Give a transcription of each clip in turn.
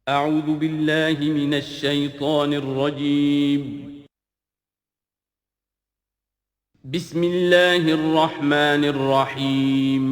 اعوذ باللہ من الشیطان الرجیم بسم اللہ الرحمن الرحیم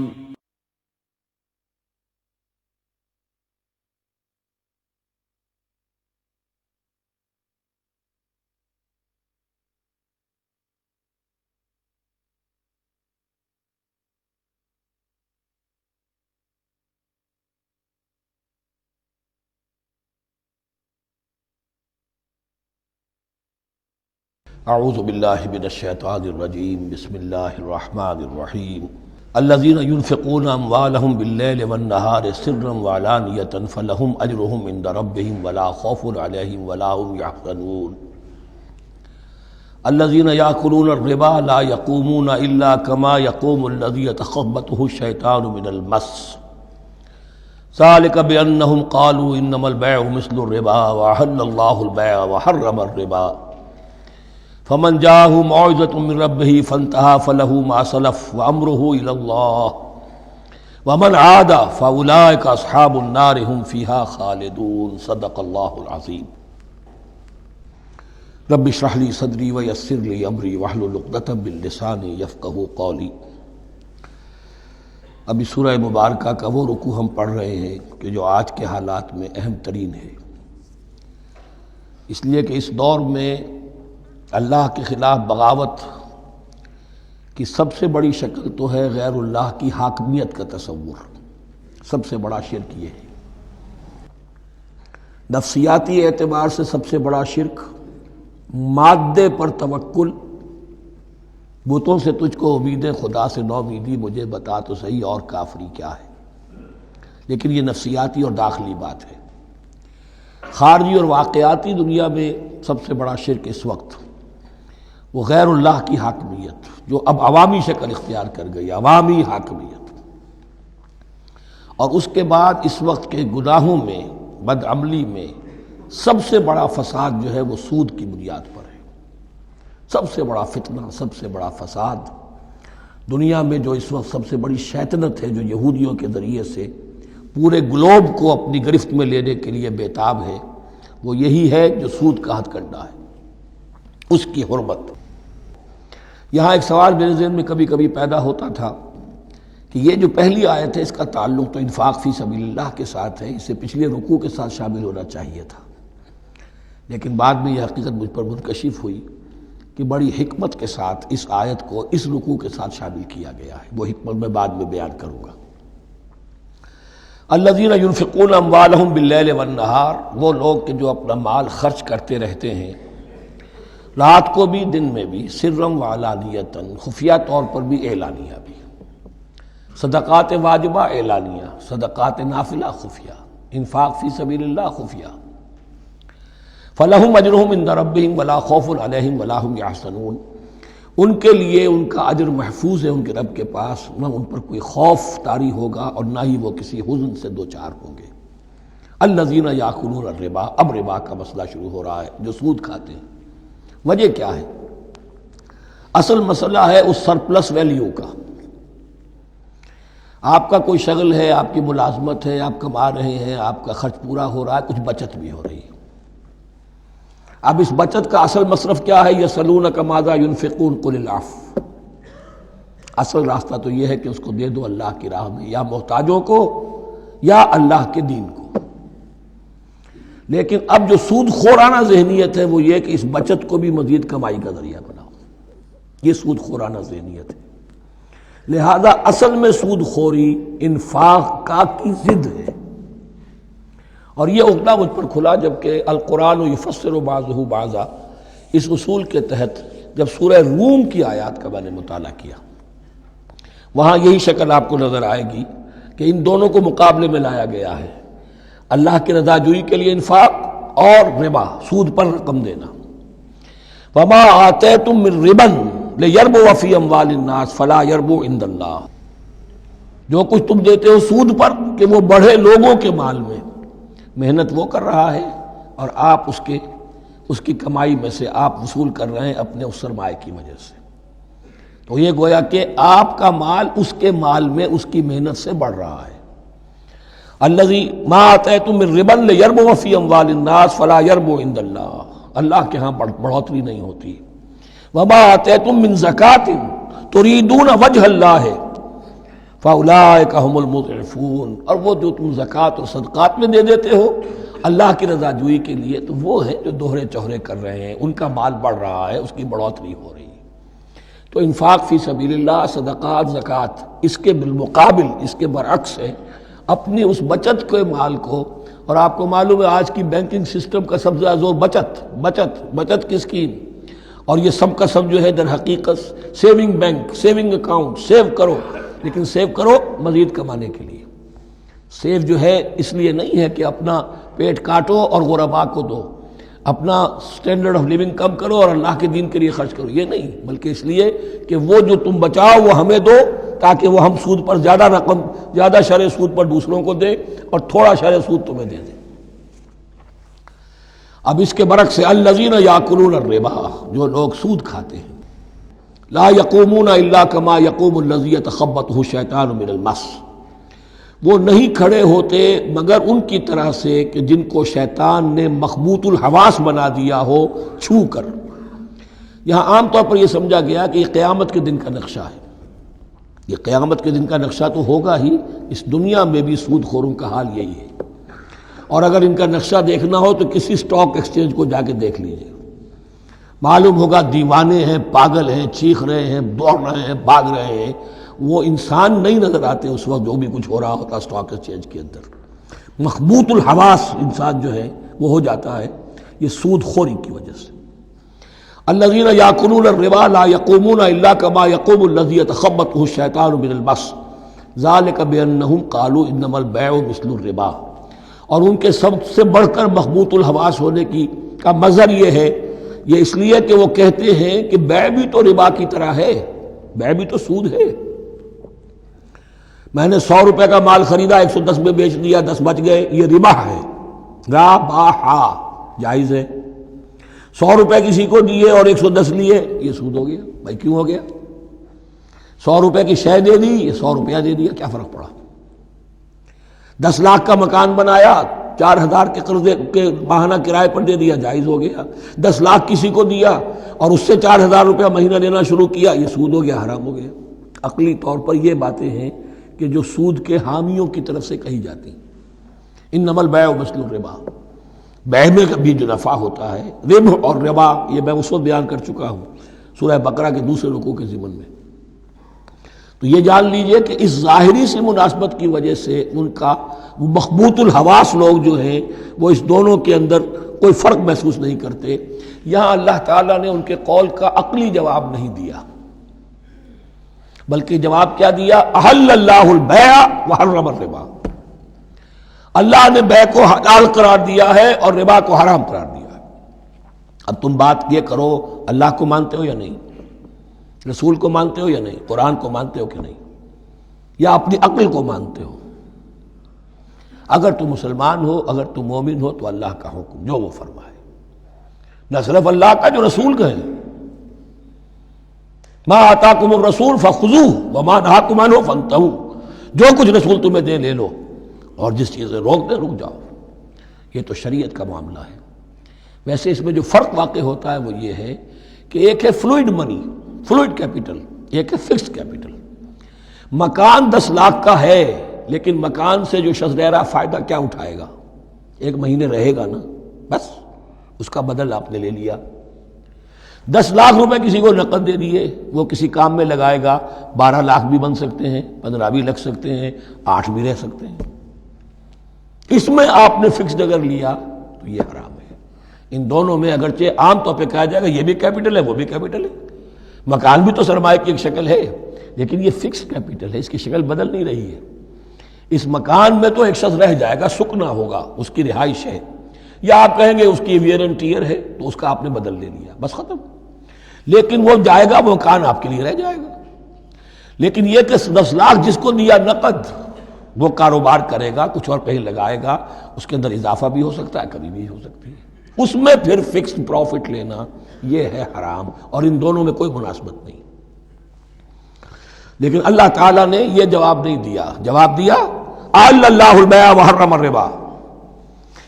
اعوذ باللہ من الشیطان الرجیم بسم اللہ الرحمن الرحیم الذین ينفقون اموالهم باللیل والنہار سرا وعلانیۃ فلہم اجرہم عند ربہم ولا خوف علیہم ولا هم یحزنون الذین یأکلون الربا لا یقومون الا کما یقوم الذی یتخبطہ الشیطان من المس ذلک بأنہم قالوا انما البیع مثل الربا وأحل اللہ البیع وحرم الربا فمن جاءه موعظة من ربه فانتهى فله ما سلف وأمره إلى الله ومن عاد فأولئك أصحاب النار هم فيها خالدون صدق الله العظيم رب اشرح لي صدري ويسر لي أمري واحلل عقدة من لساني يفقهوا قولي۔ ابھی سورہ مبارکہ کا وہ رکوع ہم پڑھ رہے ہیں کہ جو آج کے حالات میں اہم ترین ہے، اس لیے کہ اس دور میں اللہ کے خلاف بغاوت کی سب سے بڑی شکل تو ہے غیر اللہ کی حاکمیت کا تصور۔ سب سے بڑا شرک یہ ہے، نفسیاتی اعتبار سے سب سے بڑا شرک مادے پر توکل، بتوں سے تجھ کو امیدیں خدا سے نو امیدی، مجھے بتا تو صحیح اور کافری کیا ہے۔ لیکن یہ نفسیاتی اور داخلی بات ہے۔ خارجی اور واقعاتی دنیا میں سب سے بڑا شرک اس وقت وہ غیر اللہ کی حاکمیت، جو اب عوامی شکل اختیار کر گئی، عوامی حاکمیت۔ اور اس کے بعد اس وقت کے گناہوں میں، بدعملی میں سب سے بڑا فساد جو ہے وہ سود کی بنیاد پر ہے۔ سب سے بڑا فتنہ، سب سے بڑا فساد دنیا میں جو اس وقت سب سے بڑی شیطنت ہے، جو یہودیوں کے ذریعے سے پورے گلوب کو اپنی گرفت میں لینے کے لیے بےتاب ہے، وہ یہی ہے جو سود کا ہتھ کنڈا ہے، اس کی حرمت۔ یہاں ایک سوال میرے ذہن میں کبھی کبھی پیدا ہوتا تھا کہ یہ جو پہلی آیت ہے اس کا تعلق تو انفاق فی سبیل اللہ کے ساتھ ہے، اسے پچھلے رکوع کے ساتھ شامل ہونا چاہیے تھا، لیکن بعد میں یہ حقیقت مجھ پر منکشف ہوئی کہ بڑی حکمت کے ساتھ اس آیت کو اس رکوع کے ساتھ شامل کیا گیا ہے۔ وہ حکمت میں بعد میں بیان کروں گا۔ الذین ينفقون اموالهم باللیل والنہار، وہ لوگ کہ جو اپنا مال خرچ کرتے رہتے ہیں رات کو بھی دن میں بھی، سرم وعلانیتاً، خفیہ طور پر بھی اعلانیہ بھی، صدقات واجبہ اعلانیہ، صدقات نافلہ خفیہ، انفاق فی سبیل اللہ خفیہ۔ فلہم اجرہم عند ربہم ولا خوف علیہم ولا ہم یحزنون، ان کے لیے ان کا اجر محفوظ ہے ان کے رب کے پاس، نہ ان پر کوئی خوف طاری ہوگا اور نہ ہی وہ کسی حزن سے دوچار ہوں گے۔ الذین یاکلون الربا، اب ربا کا مسئلہ شروع ہو رہا ہے، جو سود کھاتے ہیں۔ وجہ کیا ہے؟ اصل مسئلہ ہے اس سرپلس ویلیو کا۔ آپ کا کوئی شغل ہے، آپ کی ملازمت ہے، آپ کما رہے ہیں، آپ کا خرچ پورا ہو رہا ہے، کچھ بچت بھی ہو رہی ہے۔ اب اس بچت کا اصل مصرف کیا ہے؟ یسألونک ماذا ينفقون قل العفو۔ اصل راستہ تو یہ ہے کہ اس کو دے دو اللہ کی راہ میں، یا محتاجوں کو یا اللہ کے دین کو۔ لیکن اب جو سود خورانہ ذہنیت ہے وہ یہ کہ اس بچت کو بھی مزید کمائی کا ذریعہ بناؤ، یہ سود خورانہ ذہنیت ہے۔ لہذا اصل میں سود خوری انفاق کا کی ضد ہے، اور یہ عقدہ مجھ پر کھلا جبکہ القرآن یفسر بعضہ بعضا، اس اصول کے تحت جب سورہ روم کی آیات کا میں نے مطالعہ کیا، وہاں یہی شکل آپ کو نظر آئے گی کہ ان دونوں کو مقابلے میں لایا گیا ہے، اللہ کی رضا جوئی کے لیے انفاق اور ربا، سود پر رقم دینا۔ وما آتیتم من ربا لیربو فی اموال الناس فلا یربو عند اللہ، جو کچھ تم دیتے ہو سود پر کہ وہ بڑھے لوگوں کے مال میں، محنت وہ کر رہا ہے اور آپ اس کی کمائی میں سے آپ وصول کر رہے ہیں اپنے اس سرمایہ کی وجہ سے۔ تو یہ گویا کہ آپ کا مال اس کے مال میں اس کی محنت سے بڑھ رہا ہے، الذی ما آتیتم من ربا لیربو فی اموال الناس فلا یربو عند اللہ، اللہ کے ہاں بڑھوتری نہیں ہوتی. وما آتیتم من زکاۃ تریدون وجہ اللہ فاولئک هم المضعفون، اور وہ جو تم زکوٰۃ اور صدقات میں دے دیتے ہو اللہ کی رضا جوئی کے لیے، تو وہ ہیں جو دوہرے چوہرے کر رہے ہیں، ان کا مال بڑھ رہا ہے، اس کی بڑھوتری ہو رہی ہے. تو انفاق فی سبیل اللہ، صدقات، زکوٰۃ، اس کے بالمقابل، اس کے برعکس ہے اپنی اس بچت کے مال کو. اور آپ کو معلوم ہے آج کی بینکنگ سسٹم کا سب سے زیادہ زور بچت کی اسکیم، اور یہ سب کا سب جو ہے در حقیقت saving bank, saving account, save کرو، لیکن سیو کرو مزید کمانے کے لیے. سیو جو ہے اس لیے نہیں ہے کہ اپنا پیٹ کاٹو اور غربا کو دو، اپنا سٹینڈرڈ آف لیونگ کم کرو اور اللہ کے دین کے لیے خرچ کرو، یہ نہیں، بلکہ اس لیے کہ وہ جو تم بچاؤ وہ ہمیں دو، تاکہ وہ ہم سود پر زیادہ رقم، زیادہ شرح سود پر دوسروں کو دے اور تھوڑا شرح سود تمہیں دے دے. اب اس کے برعکس الذین یاکلون الربا، جو لوگ سود کھاتے ہیں، لا یقومون الا کما یقوم الذی یتخبطہ الشیطان من المس، وہ نہیں کھڑے ہوتے مگر ان کی طرح سے کہ جن کو شیطان نے مخبوط الحواس بنا دیا ہو چھو کر. یہاں عام طور پر یہ سمجھا گیا کہ یہ قیامت کے دن کا نقشہ ہے. یہ قیامت کے دن کا نقشہ تو ہوگا ہی، اس دنیا میں بھی سود خوروں کا حال یہی ہے. اور اگر ان کا نقشہ دیکھنا ہو تو کسی سٹاک ایکسچینج کو جا کے دیکھ لیجیے، معلوم ہوگا دیوانے ہیں، پاگل ہیں، چیخ رہے ہیں، دوڑ رہے ہیں، بھاگ رہے ہیں. وہ انسان نہیں نظر آتے اس وقت جو بھی کچھ ہو رہا ہوتا سٹاک ایکسچینج کے اندر. مخبوط الحواس انسان جو ہے وہ ہو جاتا ہے، یہ سود خوری کی وجہ سے. الذین یاکلون الربا لا یقومون الا کما یقوم الذی یتخبطہ الشیطان من المس ذلک بانہم قالوا انما البیع مثل الربا. اور ان کے سب سے بڑھ کر مخبوط الحواس ہونے کا مظہر یہ ہے، یہ اس لیے کہ وہ کہتے ہیں کہ بیع بھی تو ربا کی طرح ہے، بیع بھی تو سود ہے. میں نے 100 روپے کا مال خریدا، 110 میں بیچ دیا، 10 بچ گئے، یہ ربا ہے. ربا جائز ہے. 100 روپے کسی کو دیے اور 110 لیے، یہ سود ہو گیا. بھائی کیوں ہو گیا؟ 100 روپے کی شے دے دی، یہ 100 روپیہ دے دیا، کیا فرق پڑا؟ 10 لاکھ کا مکان بنایا، 4000 کے قرضے کے ماہانہ کرائے پر دے دیا، جائز ہو گیا. 10 لاکھ کسی کو دیا اور اس سے 4000 روپیہ مہینہ دینا شروع کیا، یہ سود ہو گیا، حرام ہو گیا. عقلی طور پر یہ باتیں ہیں کہ جو سود کے حامیوں کی طرف سے کہی جاتی. انما البیع مثل الربا، بیع میں بھی جو نفع ہوتا ہے، ربح اور ربا یہ میں اس وقت بیان کر چکا ہوں سورہ بقرہ کے دوسرے رکوع کے ضمن میں. تو یہ جان لیجئے کہ اس ظاہری سی مناسبت کی وجہ سے ان کا مخبوط الحواس لوگ جو ہیں وہ اس دونوں کے اندر کوئی فرق محسوس نہیں کرتے. یہاں اللہ تعالیٰ نے ان کے قول کا عقلی جواب نہیں دیا، بلکہ جواب کیا دیا؟ احل اللہ البیع وحرم الربا. اللہ نے بیع کو حلال قرار دیا ہے اور ربا کو حرام قرار دیا ہے. اب تم بات یہ کرو، اللہ کو مانتے ہو یا نہیں؟ رسول کو مانتے ہو یا نہیں؟ قرآن کو مانتے ہو کہ نہیں؟ یا اپنی عقل کو مانتے ہو؟ اگر تم مسلمان ہو، اگر تم مومن ہو تو اللہ کا حکم جو وہ فرمائے، نہ صرف اللہ کا، جو رسول کا ہے. ما آتاکم الرسول فخذوہ وما نہاکم عنہ فانتہوا، جو کچھ رسول تمہیں دے لے لو، اور جس چیز سے روک دے رک جاؤ. یہ تو شریعت کا معاملہ ہے. ویسے اس میں جو فرق واقع ہوتا ہے وہ یہ ہے کہ ایک ہے فلوئڈ منی، فلوئڈ کیپٹل، ایک ہے فکسڈ کیپٹل. مکان 10 لاکھ کا ہے، لیکن مکان سے جو شخص رہ رہا فائدہ کیا اٹھائے گا؟ 1 مہینے رہے گا نا، بس اس کا بدل آپ نے لے لیا. 10 لاکھ روپے کسی کو نقد دے دیے، وہ کسی کام میں لگائے گا، 12 لاکھ بھی بن سکتے ہیں، 15 بھی لگ سکتے ہیں، 8 بھی رہ سکتے ہیں. اس میں آپ نے فکسڈ اگر لیا تو یہ حرام ہے. ان دونوں میں اگرچہ عام طور پہ کہا جائے گا یہ بھی کیپٹل ہے وہ بھی کیپٹل ہے، مکان بھی تو سرمایہ کی ایک شکل ہے، لیکن یہ فکسڈ کیپٹل ہے، اس کی شکل بدل نہیں رہی ہے. اس مکان میں تو ایک شخص رہ جائے گا، سکنا ہوگا، اس کی رہائش ہے، یا آپ کہیں گے اس کی ویئر اینڈ ٹیئر ہے تو اس کا آپ نے بدل لے لیا، بس ختم. لیکن وہ جائے گا، وہ مکان آپ کے لیے رہ جائے گا. لیکن یہ کہ 10 لاکھ جس کو دیا نقد، وہ کاروبار کرے گا، کچھ اور کہیں لگائے گا، اس کے اندر اضافہ بھی ہو سکتا ہے، کمی بھی ہو سکتی ہے. اس میں پھر فکسڈ پروفٹ لینا یہ ہے حرام، اور ان دونوں میں کوئی مناسبت نہیں. لیکن اللہ تعالیٰ نے یہ جواب نہیں دیا. جواب دیا احل اللہ البیع وحرم الربا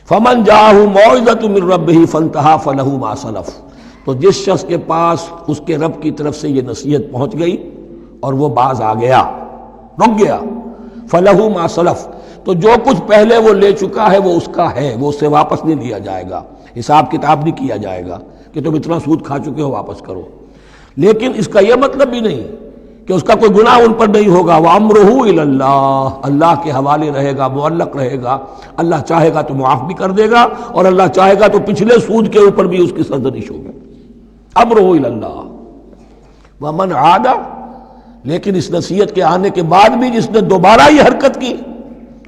فمن جاءہ موعظۃ من ربہ فانتہی فلہ ما سلف، تو جس شخص کے پاس اس کے رب کی طرف سے یہ نصیحت پہنچ گئی اور وہ باز آ گیا، رک گیا، فلہ ما سلف، تو جو کچھ پہلے وہ لے چکا ہے وہ اس کا ہے، وہ اس سے واپس نہیں لیا جائے گا، حساب کتاب نہیں کیا جائے گا کہ تم اتنا سود کھا چکے ہو واپس کرو۔ لیکن اس کا یہ مطلب بھی نہیں کہ اس کا کوئی گناہ ان پر نہیں ہوگا، وَأَمْرُهُ إِلَى اللَّهِ، اللہ کے حوالے رہے گا، معلق رہے گا، اللہ چاہے گا تو معاف بھی کر دے گا اور اللہ چاہے گا تو پچھلے سود کے اوپر بھی اس کی سرزنش ہوگی۔ امرہ الی اللہ ومن عاد، لیکن اس نصیحت کے آنے کے بعد بھی جس نے دوبارہ یہ حرکت کی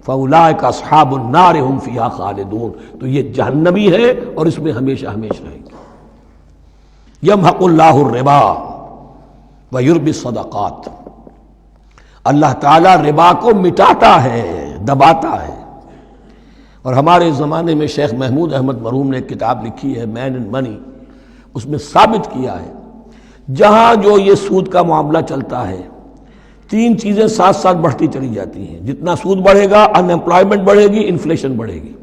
فاولئک اصحاب النار هم فیہا خالدون، تو یہ جہنمی ہے اور اس میں ہمیشہ ہمیشہ رہیں گے۔ یمحق اللہ الربا ویربی الصدقات، اللہ تعالیٰ ربا کو مٹاتا ہے، دباتا ہے۔ اور ہمارے زمانے میں شیخ محمود احمد مرحوم نے ایک کتاب لکھی ہے مین اینڈ منی، اس میں ثابت کیا ہے جہاں جو یہ سود کا معاملہ چلتا ہے تین چیزیں ساتھ ساتھ بڑھتی چلی جاتی ہیں، جتنا سود بڑھے گا ان امپلائمنٹ بڑھے گی، انفلیشن بڑھے گی،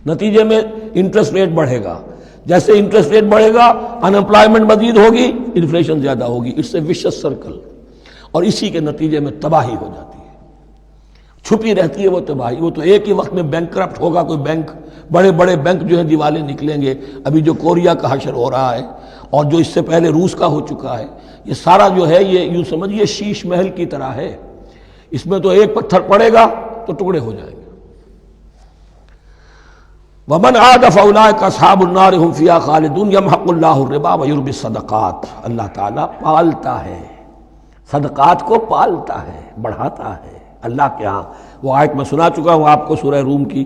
نتیجے میں انٹرسٹ ریٹ بڑھے گا، جیسے انٹرسٹ ریٹ بڑھے گا ان امپلائمنٹ مزید ہوگی، انفلیشن زیادہ ہوگی، اٹس اے ویشس سرکل، اور اسی کے نتیجے میں تباہی ہو جاتی ہے، چھپی رہتی ہے وہ تباہی۔ وہ تو ایک ہی وقت میں بینک کرپٹ ہوگا، کوئی بینک، بڑے بڑے بینک جو ہیں دیوالے نکلیں گے، ابھی جو کوریا کا حشر ہو رہا ہے اور جو اس سے پہلے روس کا ہو چکا ہے، یہ سارا جو ہے یہ یوں سمجھیے شیش محل کی طرح ہے، اس میں تو ایک پتھر پڑے گا تو ٹکڑے ہو جائیں گے۔ ومن عاد فاولئک اصحاب النار هم فیہا خالدون یمحق اللہ الربا ویربی الصدقات، اللہ تعالیٰ پالتا ہے، صدقات کو پالتا ہے، بڑھاتا ہے اللہ کے ہاں۔ وہ آیت میں سنا چکا ہوں آپ کو، سورہ روم کی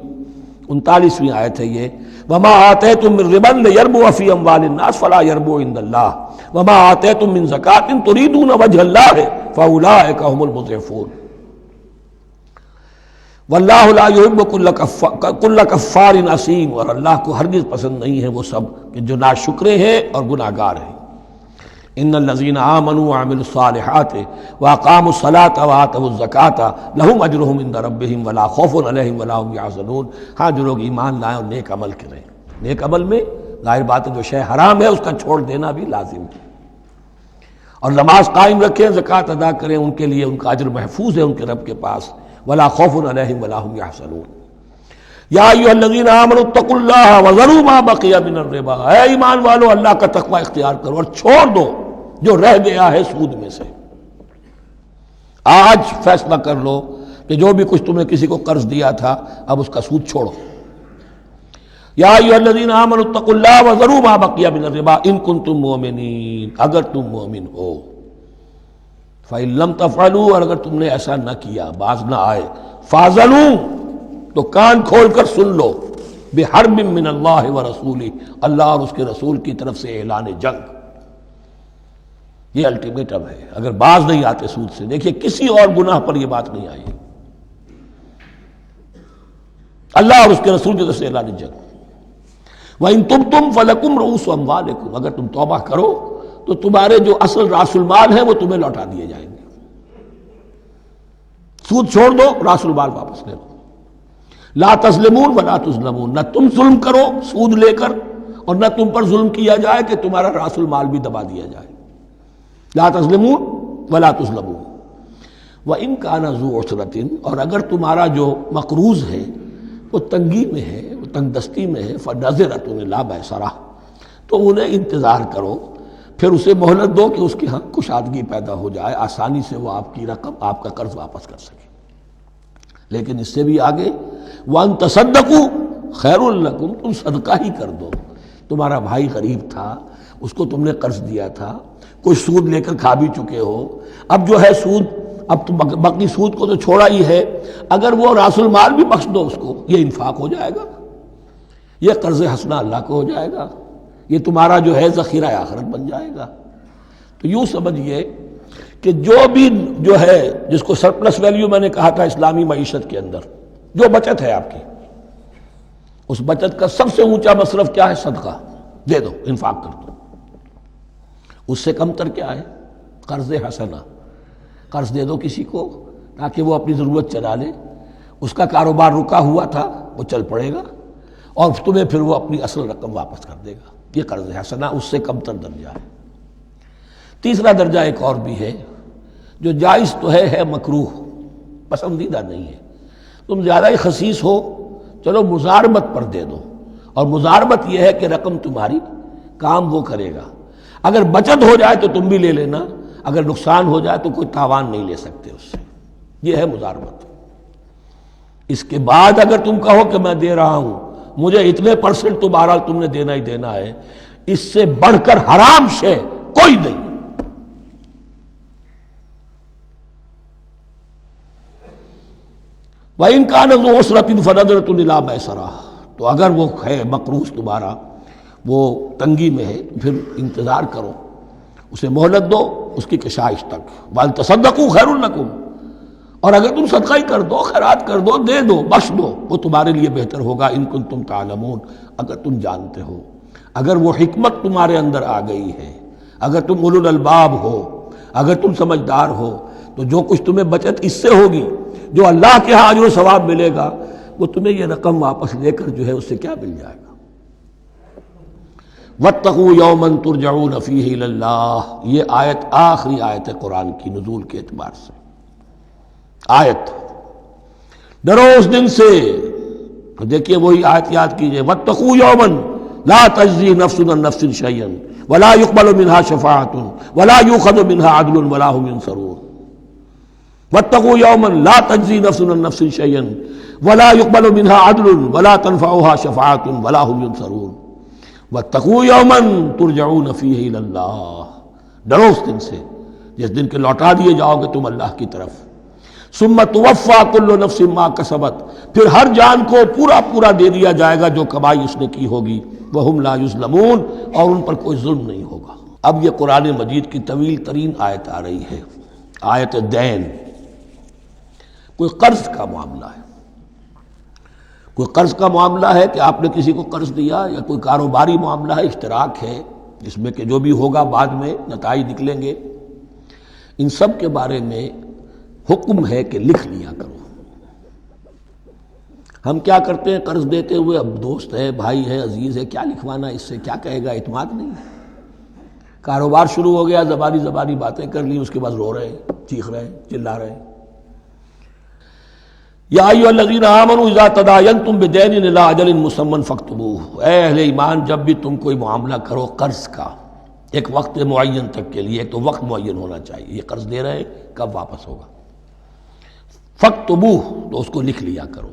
39ویں آیت ہے یہ، وما آتیتم من ربا لیربو فی اموال الناس فلا یربو عند اللہ وما آتیتم من زکاۃ تریدون وجہ اللہ فاولئک هم المضعفون واللہ لا یحب کل کفار اثیم، اور اللہ کو ہرگز پسند نہیں ہے وہ سب کہ جو ناشکرے ہیں اور گناہ گار ہیں۔ ان الذین آمنوا وعملوا الصالحات واقاموا الصلاة وآتوا الزکاة لهم اجرهم عند ربهم ولا خوف علیہم ولا هم یحزنون، ہاں جو لوگ ایمان لائیں اور نیک عمل کریں، نیک عمل میں ظاہر بات ہے جو شے حرام ہے اس کا چھوڑ دینا بھی لازم ہے، اور نماز قائم رکھیں، زکوٰۃ ادا کریں، ان کے لیے ان کا اجر محفوظ ہے ان کے رب کے پاس، ولا خوف علیہم ولا هم یحزنون۔ یا ایھا الذین آمنوا اتقوا اللہ وذروا ما بقی من الربا، اے ایمان والو اللہ کا تقوی اختیار کرو اور چھوڑ دو جو رہ گیا ہے سود میں سے۔ آج فیصلہ کر لو کہ جو بھی کچھ تم نے کسی کو قرض دیا تھا اب اس کا سود چھوڑو۔ یا ایھا الذین آمنوا اتقوا اللہ وذروا ما بقی من الربا ان کنتم مؤمنین، اگر تم مومن ہو، فإن لم تفعلوا، اور اگر تم نے ایسا نہ کیا، باز نہ آئے، فاذنوا، تو کان کھول کر سن لو، بحرب من اللہ ورسولہ، اللہ اور اس کے رسول کی طرف سے اعلان جنگ، یہ الٹیمیٹم ہے اگر باز نہیں آتے سود سے۔ دیکھیے کسی اور گناہ پر یہ بات نہیں آئی، اللہ اور اس کے رسول کی طرف سے اعلان جنگ۔ وَإِن تُبْتُمْ فَلَكُمْ رُؤُوسُ أَمْوَالِكُمْ، اگر تم توبہ کرو تو تمہارے جو اصل راس المال ہیں وہ تمہیں لوٹا دیے جائیں گے۔ سود چھوڑ دو، راس المال واپس لے لو۔ لا تظلمون ولا تظلمون، نہ تم ظلم کرو سود لے کر اور نہ تم پر ظلم کیا جائے کہ تمہارا راس المال بھی دبا دیا جائے۔ لا تظلمون ولا تظلمون۔ وَإِن كَانَ ذُو عُسْرَةٍ، اور اگر تمہارا جو مقروض ہے وہ تنگی میں ہے، وہ تنگ دستی میں ہے، فَنَظِرَةٌ إِلَىٰ مَيْسَرَةٍ، تو انہیں انتظار کرو، پھر اسے مہلت دو کہ اس کے ہاں کشادگی پیدا ہو جائے، آسانی سے وہ آپ کی رقم، آپ کا قرض واپس کر سکے۔ لیکن اس سے بھی آگے وَأَن تَصَدَّقُوا خَيْرٌ لَكُمْ، تم صدقہ ہی کر دو، تمہارا بھائی غریب تھا، اس کو تم نے قرض دیا تھا، کچھ سود لے کر کھا بھی چکے ہو، اب جو ہے سود، اب تو باقی سود کو تو چھوڑا ہی ہے، اگر وہ راس المال بھی بخش دو اس کو، یہ انفاق ہو جائے گا، یہ قرض حسنہ اللہ کو ہو جائے گا، یہ تمہارا جو ہے ذخیرہ آخرت بن جائے گا۔ تو یوں سمجھیے کہ جو بھی جو ہے جس کو سرپلس ویلیو میں نے کہا تھا اسلامی معیشت کے اندر، جو بچت ہے آپ کی، اس بچت کا سب سے اونچا مصرف کیا ہے؟ صدقہ دے دو، انفاق کر دو۔ اس سے کم تر کیا ہے؟ قرض حسنہ، قرض دے دو کسی کو تاکہ وہ اپنی ضرورت چلا لے، اس کا کاروبار رکا ہوا تھا وہ چل پڑے گا اور تمہیں پھر وہ اپنی اصل رقم واپس کر دے گا. یہ قرض حسنہ اس سے کم تر درجہ ہے. تیسرا درجہ ایک اور بھی ہے جو جائز تو ہے مکروہ، پسندیدہ نہیں ہے. تم زیادہ ہی خسیس ہو، چلو مزاربت پر دے دو، اور مزاربت یہ ہے کہ رقم تمہاری کام وہ کرے گا. اگر بچت ہو جائے تو تم بھی لے لینا، اگر نقصان ہو جائے تو کوئی تاوان نہیں لے سکتے اس سے. یہ ہے مزاربت. اس کے بعد اگر تم کہو کہ میں دے رہا ہوں، مجھے اتنے پرسنٹ تو بہرحال تم نے دینا ہی دینا ہے، اس سے بڑھ کر حرام شے کوئی نہیں. وَإِنْ كَانَ ذُو عُسْرَةٍ فَنَظْرَةٌ إِلَىٰ مَيْسَرَةٍ، تو اگر وہ ہے مقروض تمہارا وہ تنگی میں ہے پھر انتظار کرو، اسے مہلت دو اس کی کشائش تک. وَأَن تَصَدَّقُوا خَيْرٌ لَكُمْ، اور اگر تم صدقہ ہی کر دو، خیرات کر دو، دے دو، بخش دو، وہ تمہارے لیے بہتر ہوگا. ان کنتم تعلمون، اگر تم جانتے ہو، اگر وہ حکمت تمہارے اندر آ گئی ہے، اگر تم اولو الالباب ہو، اگر تم سمجھدار ہو، تو جو کچھ تمہیں بچت اس سے ہوگی، جو اللہ کے ہاں اجر و ثواب ملے گا، وہ تمہیں یہ رقم واپس لے کر جو ہے اس سے کیا مل جائے گا. وَاتَّقُوا يَوْمًا تُرْجَعُونَ فِيهِ إِلَى اللَّهِ، یہ آیت آخری آیت ہے قرآن کی نزول کے اعتبار سے. آیت ڈرو اس دن سے. دیکھیے وہی آیت یاد کیجئے، وَاتَّقُوا يَوْمًا لَا تَجْزِي نَفْسٌ عَن نَفْسٍ شَيْئًا وَلَا يُقْبَلُ مِنْهَا شَفَاعَةٌ وَلَا يُؤْخَذُ مِنْهَا عَدْلٌ وَلَا هُمْ يُنصَرُونَ. وَاتَّقُوا يَوْمًا لَا تَجْزِي نَفْسٌ عَن نَفْسٍ شَيْئًا وَلَا يُقْبَلُ مِنْهَا عَدْلٌ وَلَا تَنفَعُهَا شَفَاعَةٌ وَلَا هُمْ يُنصَرُونَ. وَاتَّقُوا يَوْمًا تُرْجَعُونَ فِيهِ إِلَى اللَّهِ، ڈرو اس دن سے جس دن کے لوٹا دیے جاؤ گے تم اللہ کی طرف. ثم توفى كل نفس ما كسبت، پھر ہر جان کو پورا پورا دے دیا جائے گا جو کمائی اس نے کی ہوگی. وهم لا يظلمون، اور ان پر کوئی ظلم نہیں ہوگا. اب یہ قرآن مجید کی طویل ترین آیت آ رہی ہے، آیت دین. کوئی قرض کا معاملہ ہے، کوئی قرض کا معاملہ ہے کہ آپ نے کسی کو قرض دیا، یا کوئی کاروباری معاملہ ہے، اشتراک ہے جس میں کہ جو بھی ہوگا بعد میں نتائج نکلیں گے. ان سب کے بارے میں حکم ہے کہ لکھ لیا کرو. ہم کیا کرتے ہیں قرض دیتے ہوئے، اب دوست ہے، بھائی ہے، عزیز ہے، کیا لکھوانا، اس سے کیا کہے گا، اعتماد نہیں. کاروبار شروع ہو گیا، زبانی باتیں کر لی، اس کے بعد رو رہے ہیں، چیخ رہے ہیں، چلا رہے ہیں. یا ایھا الذین آمنوا اذا تداینتم بدین الی اجل مسمى فاکتبوہ، اے اہل ایمان جب بھی تم کوئی معاملہ کرو قرض کا ایک وقت معین تک کے لیے، ایک تو وقت معین ہونا چاہیے، یہ قرض دے رہے ہیں کب واپس ہوگا. فاکتبوہ، تو اس کو لکھ لیا کرو.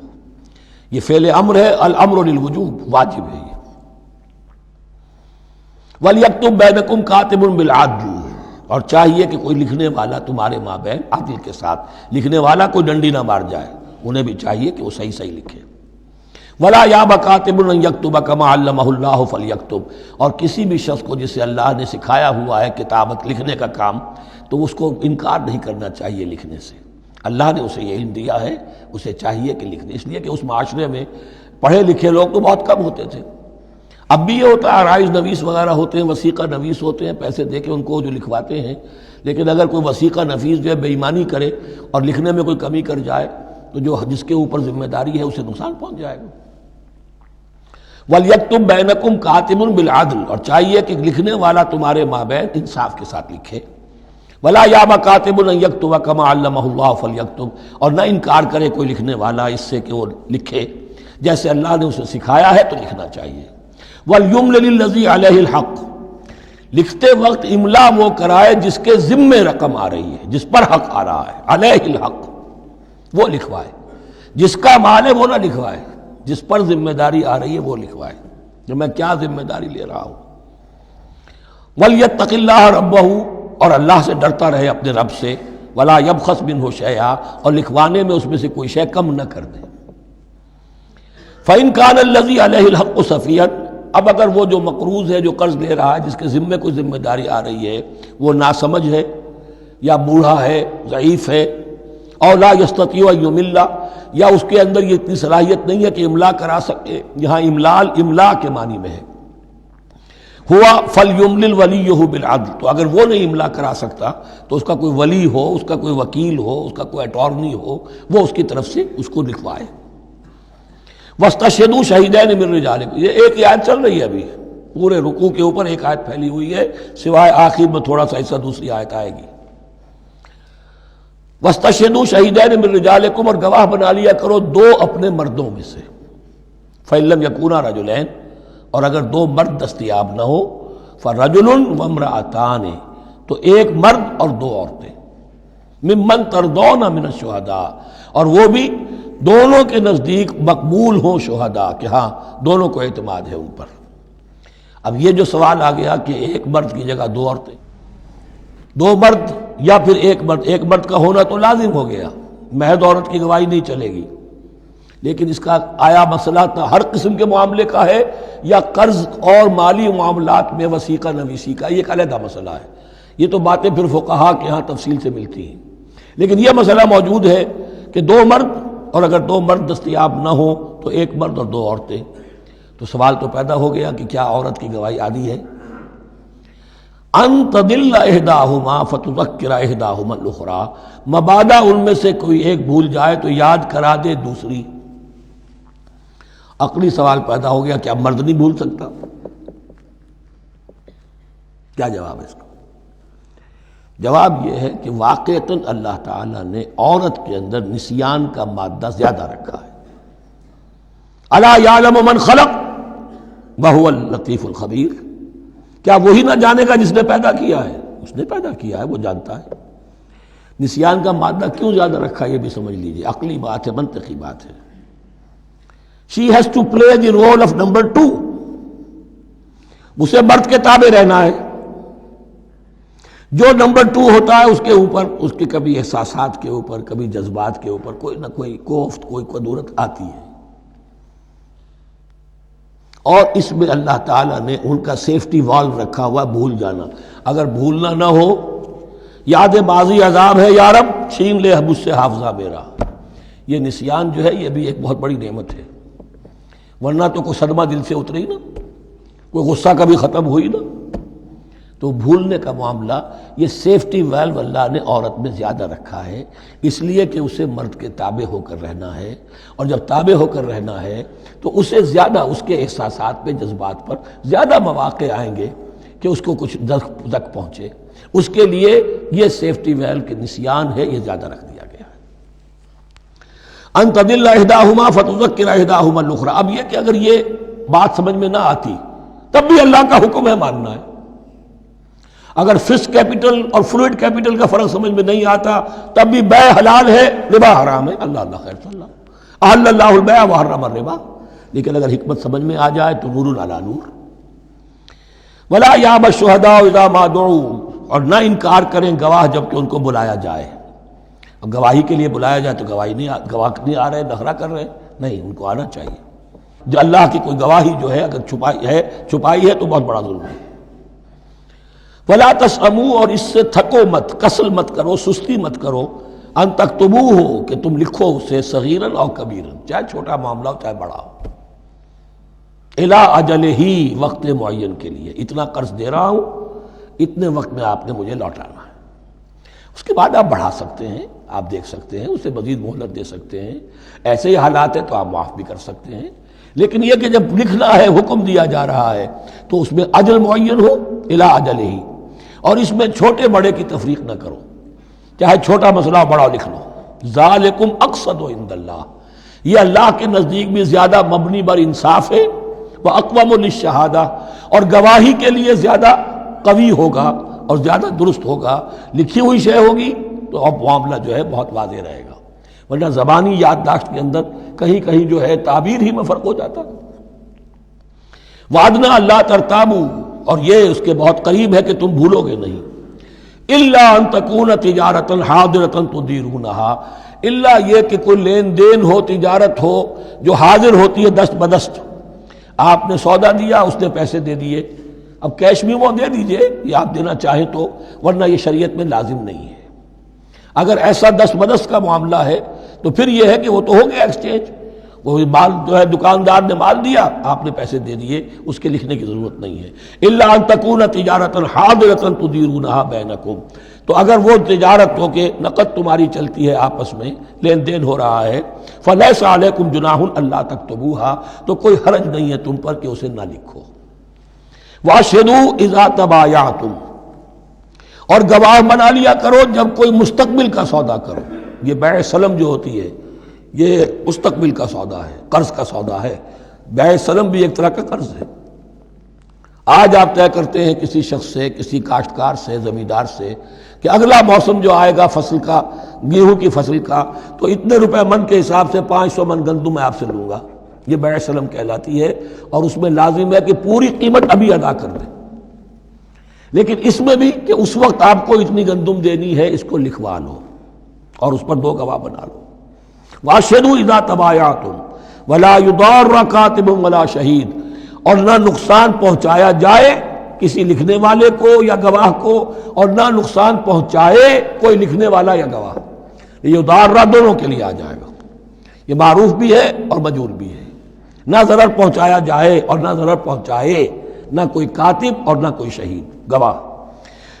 یہ فعل امر ہے، الامر للوجوب، واجب ہے یہ. وَلْيَكْتُبْ بَيْنَكُمْ كَاتِبٌ بِالْعَدْلِ، اور چاہیے کہ کوئی لکھنے والا تمہارے مابین عدل کے ساتھ، لکھنے والا کوئی ڈنڈی نہ مار جائے، انہیں بھی چاہیے کہ وہ صحیح صحیح لکھے. وَلَا يَأْبَ كَاتِبٌ أَن يَكْتُبَ كَمَا عَلَّمَهُ اللَّهُ فَلْيَكْتُبْ، اور کسی بھی شخص کو جسے اللہ نے سکھایا ہوا ہے کتابت لکھنے کا کام، تو اس کو انکار نہیں کرنا چاہیے لکھنے سے. اللہ نے اسے یہ علم دیا ہے، اسے چاہیے کہ لکھ دے. اس لیے کہ اس معاشرے میں پڑھے لکھے لوگ تو بہت کم ہوتے تھے. اب بھی یہ ہوتا ہے، عرائض نویس وغیرہ ہوتے ہیں، وثیقہ نویس ہوتے ہیں، پیسے دے کے ان کو جو لکھواتے ہیں. لیکن اگر کوئی وثیقہ نویس جو ہے بے ایمانی کرے اور لکھنے میں کوئی کمی کر جائے تو جو جس کے اوپر ذمہ داری ہے اسے نقصان پہنچ جائے گا. وَلْيَكْتُبْ بَيْنَكُمْ كَاتِبٌ بِالْعَدْلِ، اور چاہیے کہ لکھنے والا تمہارے مابین انصاف کے ساتھ لکھے. وَلَا يَأْبَ كَاتِبٌ أَن يَكْتُبَ كَمَا عَلَّمَهُ اللَّهُ فَلْيَكْتُبْ، اور نہ انکار کرے کوئی لکھنے والا اس سے کہ وہ لکھے جیسے اللہ نے اسے سکھایا ہے تو لکھنا چاہیے. وَلْيُمْلِلِ الَّذِي عَلَيْهِ الْحَقُّ، لکھتے وقت املا وہ کرائے جس کے ذمے رقم آ رہی ہے، جس پر حق آ رہا ہے. علیہ الحق، وہ لکھوائے. جس کا مال ہے وہ نہ لکھوائے، جس پر ذمہ داری آ رہی ہے وہ لکھوائے کہ میں کیا ذمہ داری لے رہا ہوں. وَلْيَتَّقِ اللَّهَ رَبَّهُ، اور اللہ سے ڈرتا رہے اپنے رب سے. وَلَا يَبْخَسْ مِنْهُ شَيْئًا، اور لکھوانے میں اس میں سے کوئی شے کم نہ کر دے. فَإِنْ كَانَ الَّذِي عَلَيْهِ الْحَقُّ سَفِيهًا، اب اگر وہ جو مقروض ہے، جو قرض لے رہا ہے، جس کے ذمے کوئی ذمہ داری آ رہی ہے، وہ ناسمجھ ہے یا بوڑھا ہے، ضعیف ہے، اور لا یستطیع ان یمل، یا اس کے اندر یہ اتنی صلاحیت نہیں ہے کہ املا کرا سکے. یہاں املا کے معنی میں ہے. ہوا فلیملل ولیہ بالعدل، تو اگر وہ نہیں املا کرا سکتا تو اس کا کوئی ولی ہو، اس کا کوئی وکیل ہو، اس کا کوئی اٹارنی ہو، وہ اس کی طرف سے اس کو لکھوائے۔ واستشہدوا شہیدین من رجالکم، یہ ایک آیت چل رہی ہے ابھی، پورے رکوع کے اوپر ایک آیت پھیلی ہوئی ہے، سوائے آخر میں تھوڑا سا حصہ دوسری آیت آئے گی۔ واستشہدوا شہیدین من رجالکم، اور گواہ بنا لیا کرو دو اپنے مردوں میں سے، فإن لم یکونا رجلین، اور اگر دو مرد دستیاب نہ ہو، فرجل وامرأتان، تو ایک مرد اور دو عورتیں، ممن ترضون من الشہداء، اور وہ بھی دونوں کے نزدیک مقبول ہوں شہداء، کہ ہاں دونوں کو اعتماد ہے ان پر۔ اب یہ جو سوال آ گیا کہ ایک مرد کی جگہ دو عورتیں، دو مرد یا پھر ایک مرد کا ہونا تو لازم ہو گیا، محض عورت کی گواہی نہیں چلے گی، لیکن اس کا آیا مسئلہ ہر قسم کے معاملے کا ہے یا قرض اور مالی معاملات میں وثیقہ نویسی کا، یہ ایک علیحدہ مسئلہ ہے، یہ تو باتیں پھر فقہا کے ہاں تفصیل سے ملتی ہیں، لیکن یہ مسئلہ موجود ہے کہ دو مرد، اور اگر دو مرد دستیاب نہ ہو تو ایک مرد اور دو عورتیں، تو سوال تو پیدا ہو گیا کہ کیا عورت کی گواہی عادی ہے؟ ان تضل احداہما فتذکر احداہما الاخری، مبادا ان میں سے کوئی ایک بھول جائے تو یاد کرا دے دوسری۔ عقلی سوال پیدا ہو گیا، کیا مرد نہیں بھول سکتا؟ کیا جواب ہے اس کا؟ جواب یہ ہے کہ واقعتاً اللہ تعالیٰ نے عورت کے اندر نسیان کا مادہ زیادہ رکھا ہے۔ الا یعلم من خلق وہو اللطیف الخبیر، کیا وہی نہ جانے گا جس نے پیدا کیا ہے؟ اس نے پیدا کیا ہے، وہ جانتا ہے۔ نسیان کا مادہ کیوں زیادہ رکھا یہ بھی سمجھ لیجیے، عقلی بات ہے، منطقی بات ہے۔ She has to play the role of number 2، اسے مرد کے تابع رہنا ہے، جو نمبر 2 ہوتا ہے اس کے اوپر، اس کے کبھی احساسات کے اوپر، کبھی جذبات کے اوپر کوئی نہ کوئی کوفت، کوئی قدورت آتی ہے، اور اس میں اللہ تعالیٰ نے ان کا سیفٹی والو رکھا ہوا، بھول جانا، اگر بھولنا نہ ہو، یاد ماضی عذاب ہے یا رب، چھین لے مجھ سے حافظہ میرا، یہ نسیان جو ہے یہ بھی ایک بہت بڑی نعمت ہے، ورنہ تو کوئی صدمہ دل سے اتری نا، کوئی غصہ کبھی ختم ہوئی نا، تو بھولنے کا معاملہ یہ سیفٹی ویلو اللہ نے عورت میں زیادہ رکھا ہے، اس لیے کہ اسے مرد کے تابع ہو کر رہنا ہے، اور جب تابع ہو کر رہنا ہے تو اسے زیادہ اس کے احساسات پہ، جذبات پر زیادہ مواقع آئیں گے کہ اس کو کچھ زک پہنچے، اس کے لیے یہ سیفٹی ویلو کے نسیان ہے، یہ زیادہ رکھ دیا گیا ہے۔ ان تضل احداہما فتذکر احداہما الاخری، اب یہ کہ اگر یہ بات سمجھ میں نہ آتی تب بھی اللہ کا حکم ہے ماننا ہے، اگر فکس کیپٹل اور فلوئڈ کیپٹل کا فرق سمجھ میں نہیں آتا تب بھی بے حلال ہے، ربا حرام ہے، اللہ خیر صلی اللہ احل اللہ البیع وحرم الربا، لیکن اگر حکمت سمجھ میں آ جائے تو نور علی نور۔ ولا یابی الشہداء اذا ما دعوا، اور نہ انکار کریں گواہ جب کہ ان کو بلایا جائے، اب گواہی کے لیے بلایا جائے تو گواہ نہیں آ رہے، نخرہ کر رہے، نہیں، ان کو آنا چاہیے، جو اللہ کی کوئی گواہی جو ہے اگر چھپائی ہے تو بہت بڑا ظلم ہے۔ ولا تسأموا، اور اس سے تھکو مت، کسل مت کرو، سستی مت کرو، ان تکتبوہ، کہ تم لکھو اسے، صغیراً اور کبیراً، چاہے چھوٹا معاملہ ہو چاہے بڑا ہو، الی اجلہ، وقت معین کے لیے، اتنا قرض دے رہا ہوں، اتنے وقت میں آپ نے مجھے لوٹانا ہے، اس کے بعد آپ بڑھا سکتے ہیں، آپ دیکھ سکتے ہیں، اسے مزید مہلت دے سکتے ہیں، ایسے ہی حالات ہیں تو آپ معاف بھی کر سکتے ہیں، لیکن یہ کہ جب لکھنا ہے، حکم دیا جا رہا ہے تو اس میں اجل معین ہو، الی اجلہ، اور اس میں چھوٹے بڑے کی تفریق نہ کرو، چاہے چھوٹا مسئلہ بڑا لکھ لو، ذالکم اقسط عند اللہ، یہ اللہ کے نزدیک بھی زیادہ مبنی بر انصاف ہے، واقوم للشہادہ، اور گواہی کے لیے زیادہ قوی ہوگا اور زیادہ درست ہوگا، لکھی ہوئی شے ہوگی تو اب معاملہ جو ہے بہت واضح رہے گا، ورنہ زبانی یادداشت کے اندر کہیں کہیں جو ہے تعبیر ہی میں فرق ہو جاتا۔ وعدنا اللہ ترتابوا، اور یہ اس کے بہت قریب ہے کہ تم بھولو گے نہیں، الا ان تکون تجارۃ حاضرۃ تدیرونھا، الا یہ کہ کوئی لین دین ہو، تجارت ہو جو حاضر ہوتی ہے دست بدست، آپ نے سودا دیا، اس نے پیسے دے دیے، اب کیش بھی وہ دے دیجئے یا آپ دینا چاہیں تو، ورنہ یہ شریعت میں لازم نہیں ہے۔ اگر ایسا دست بدست کا معاملہ ہے تو پھر یہ ہے کہ وہ تو ہو گیا ایکسچینج، وہ مال جو ہے دکاندار نے مال دیا، آپ نے پیسے دے دیے، اس کے لکھنے کی ضرورت نہیں ہے۔ الا ان تکون تجارۃ حاضرۃ تدیرونھا بینکم، تو اگر وہ تجارت ہو کہ نقد تمہاری چلتی ہے، آپس میں لین دین ہو رہا ہے، فلیس علیکم جناح الا تکتبوھا، تو کوئی حرج نہیں ہے تم پر کہ اسے نہ لکھو۔ واشہدوا اذا تبایعتم، اور گواہ بنا لیا کرو جب کوئی مستقبل کا سودا کرو۔ یہ بیع سلم جو ہوتی ہے یہ مستقبل کا سودا ہے، قرض کا سودا ہے۔ بیع سلم بھی ایک طرح کا قرض ہے۔ آج آپ طے کرتے ہیں کسی شخص سے، کسی کاشتکار سے، زمیندار سے کہ اگلا موسم جو آئے گا فصل کا، گیہوں کی فصل کا، تو اتنے روپے من کے حساب سے 500 من گندم میں آپ سے لوں گا۔ یہ بیع سلم کہلاتی ہے، اور اس میں لازم ہے کہ پوری قیمت ابھی ادا کر دیں۔ لیکن اس میں بھی کہ اس وقت آپ کو اتنی گندم دینی ہے، اس کو لکھوا لو اور اس پر 2 گواہ بنا لو۔ واشہدوا اذا تبایعتم ولا یضار کاتب ولا شہید، اور نہ نقصان پہنچایا جائے کسی لکھنے والے کو یا گواہ کو، اور نہ نقصان پہنچائے کوئی لکھنے والا یا گواہ۔ یہ یضار دونوں کے لیے آ جائے گا، یہ معروف بھی ہے اور مجرور بھی ہے۔ نہ ضرر پہنچایا جائے اور نہ ضرر پہنچائے، نہ کوئی کاتب اور نہ کوئی شہید گواہ۔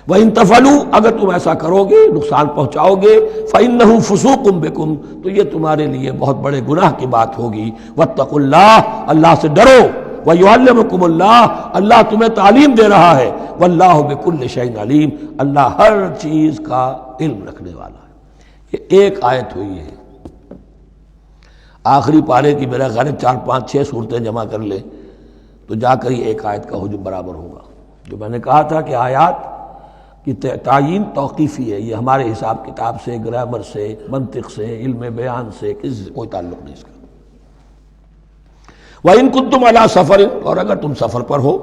وَإِن تَفْعَلُوا، اگر تم ایسا کرو گے، نقصان پہنچاؤ گے، فَإِنَّهُ فُسُوقٌ بِكُمْ، تو یہ تمہارے لیے بہت بڑے گناہ کی بات ہوگی۔ وَاتَّقُوا اللَّهَ، اللہ سے ڈرو، وَيُعَلِّمُكُمُ اللَّهُ، اللہ تمہیں تعلیم دے رہا ہے، وَاللَّهُ بِكُلِّ شَيْءٍ عَلِيمٌ، اللہ ہر چیز کا علم رکھنے والا ہے۔ یہ ایک آیت ہوئی ہے، آخری پارے کی میرا غالب 4 5 6 صورتیں جمع کر لے تو جا کر یہ ایک آیت کا حجم برابر ہوگا۔ جو میں نے کہا تھا کہ آیات کی تعیین توقیفی ہے، یہ ہمارے حساب کتاب سے، گرامر سے، منطق سے، علم بیان سے کسی سے کوئی تعلق نہیں اس کا۔ وَإِن كُنتُمْ عَلَىٰ سَفَرٍ، اور اگر تم سفر پر ہو،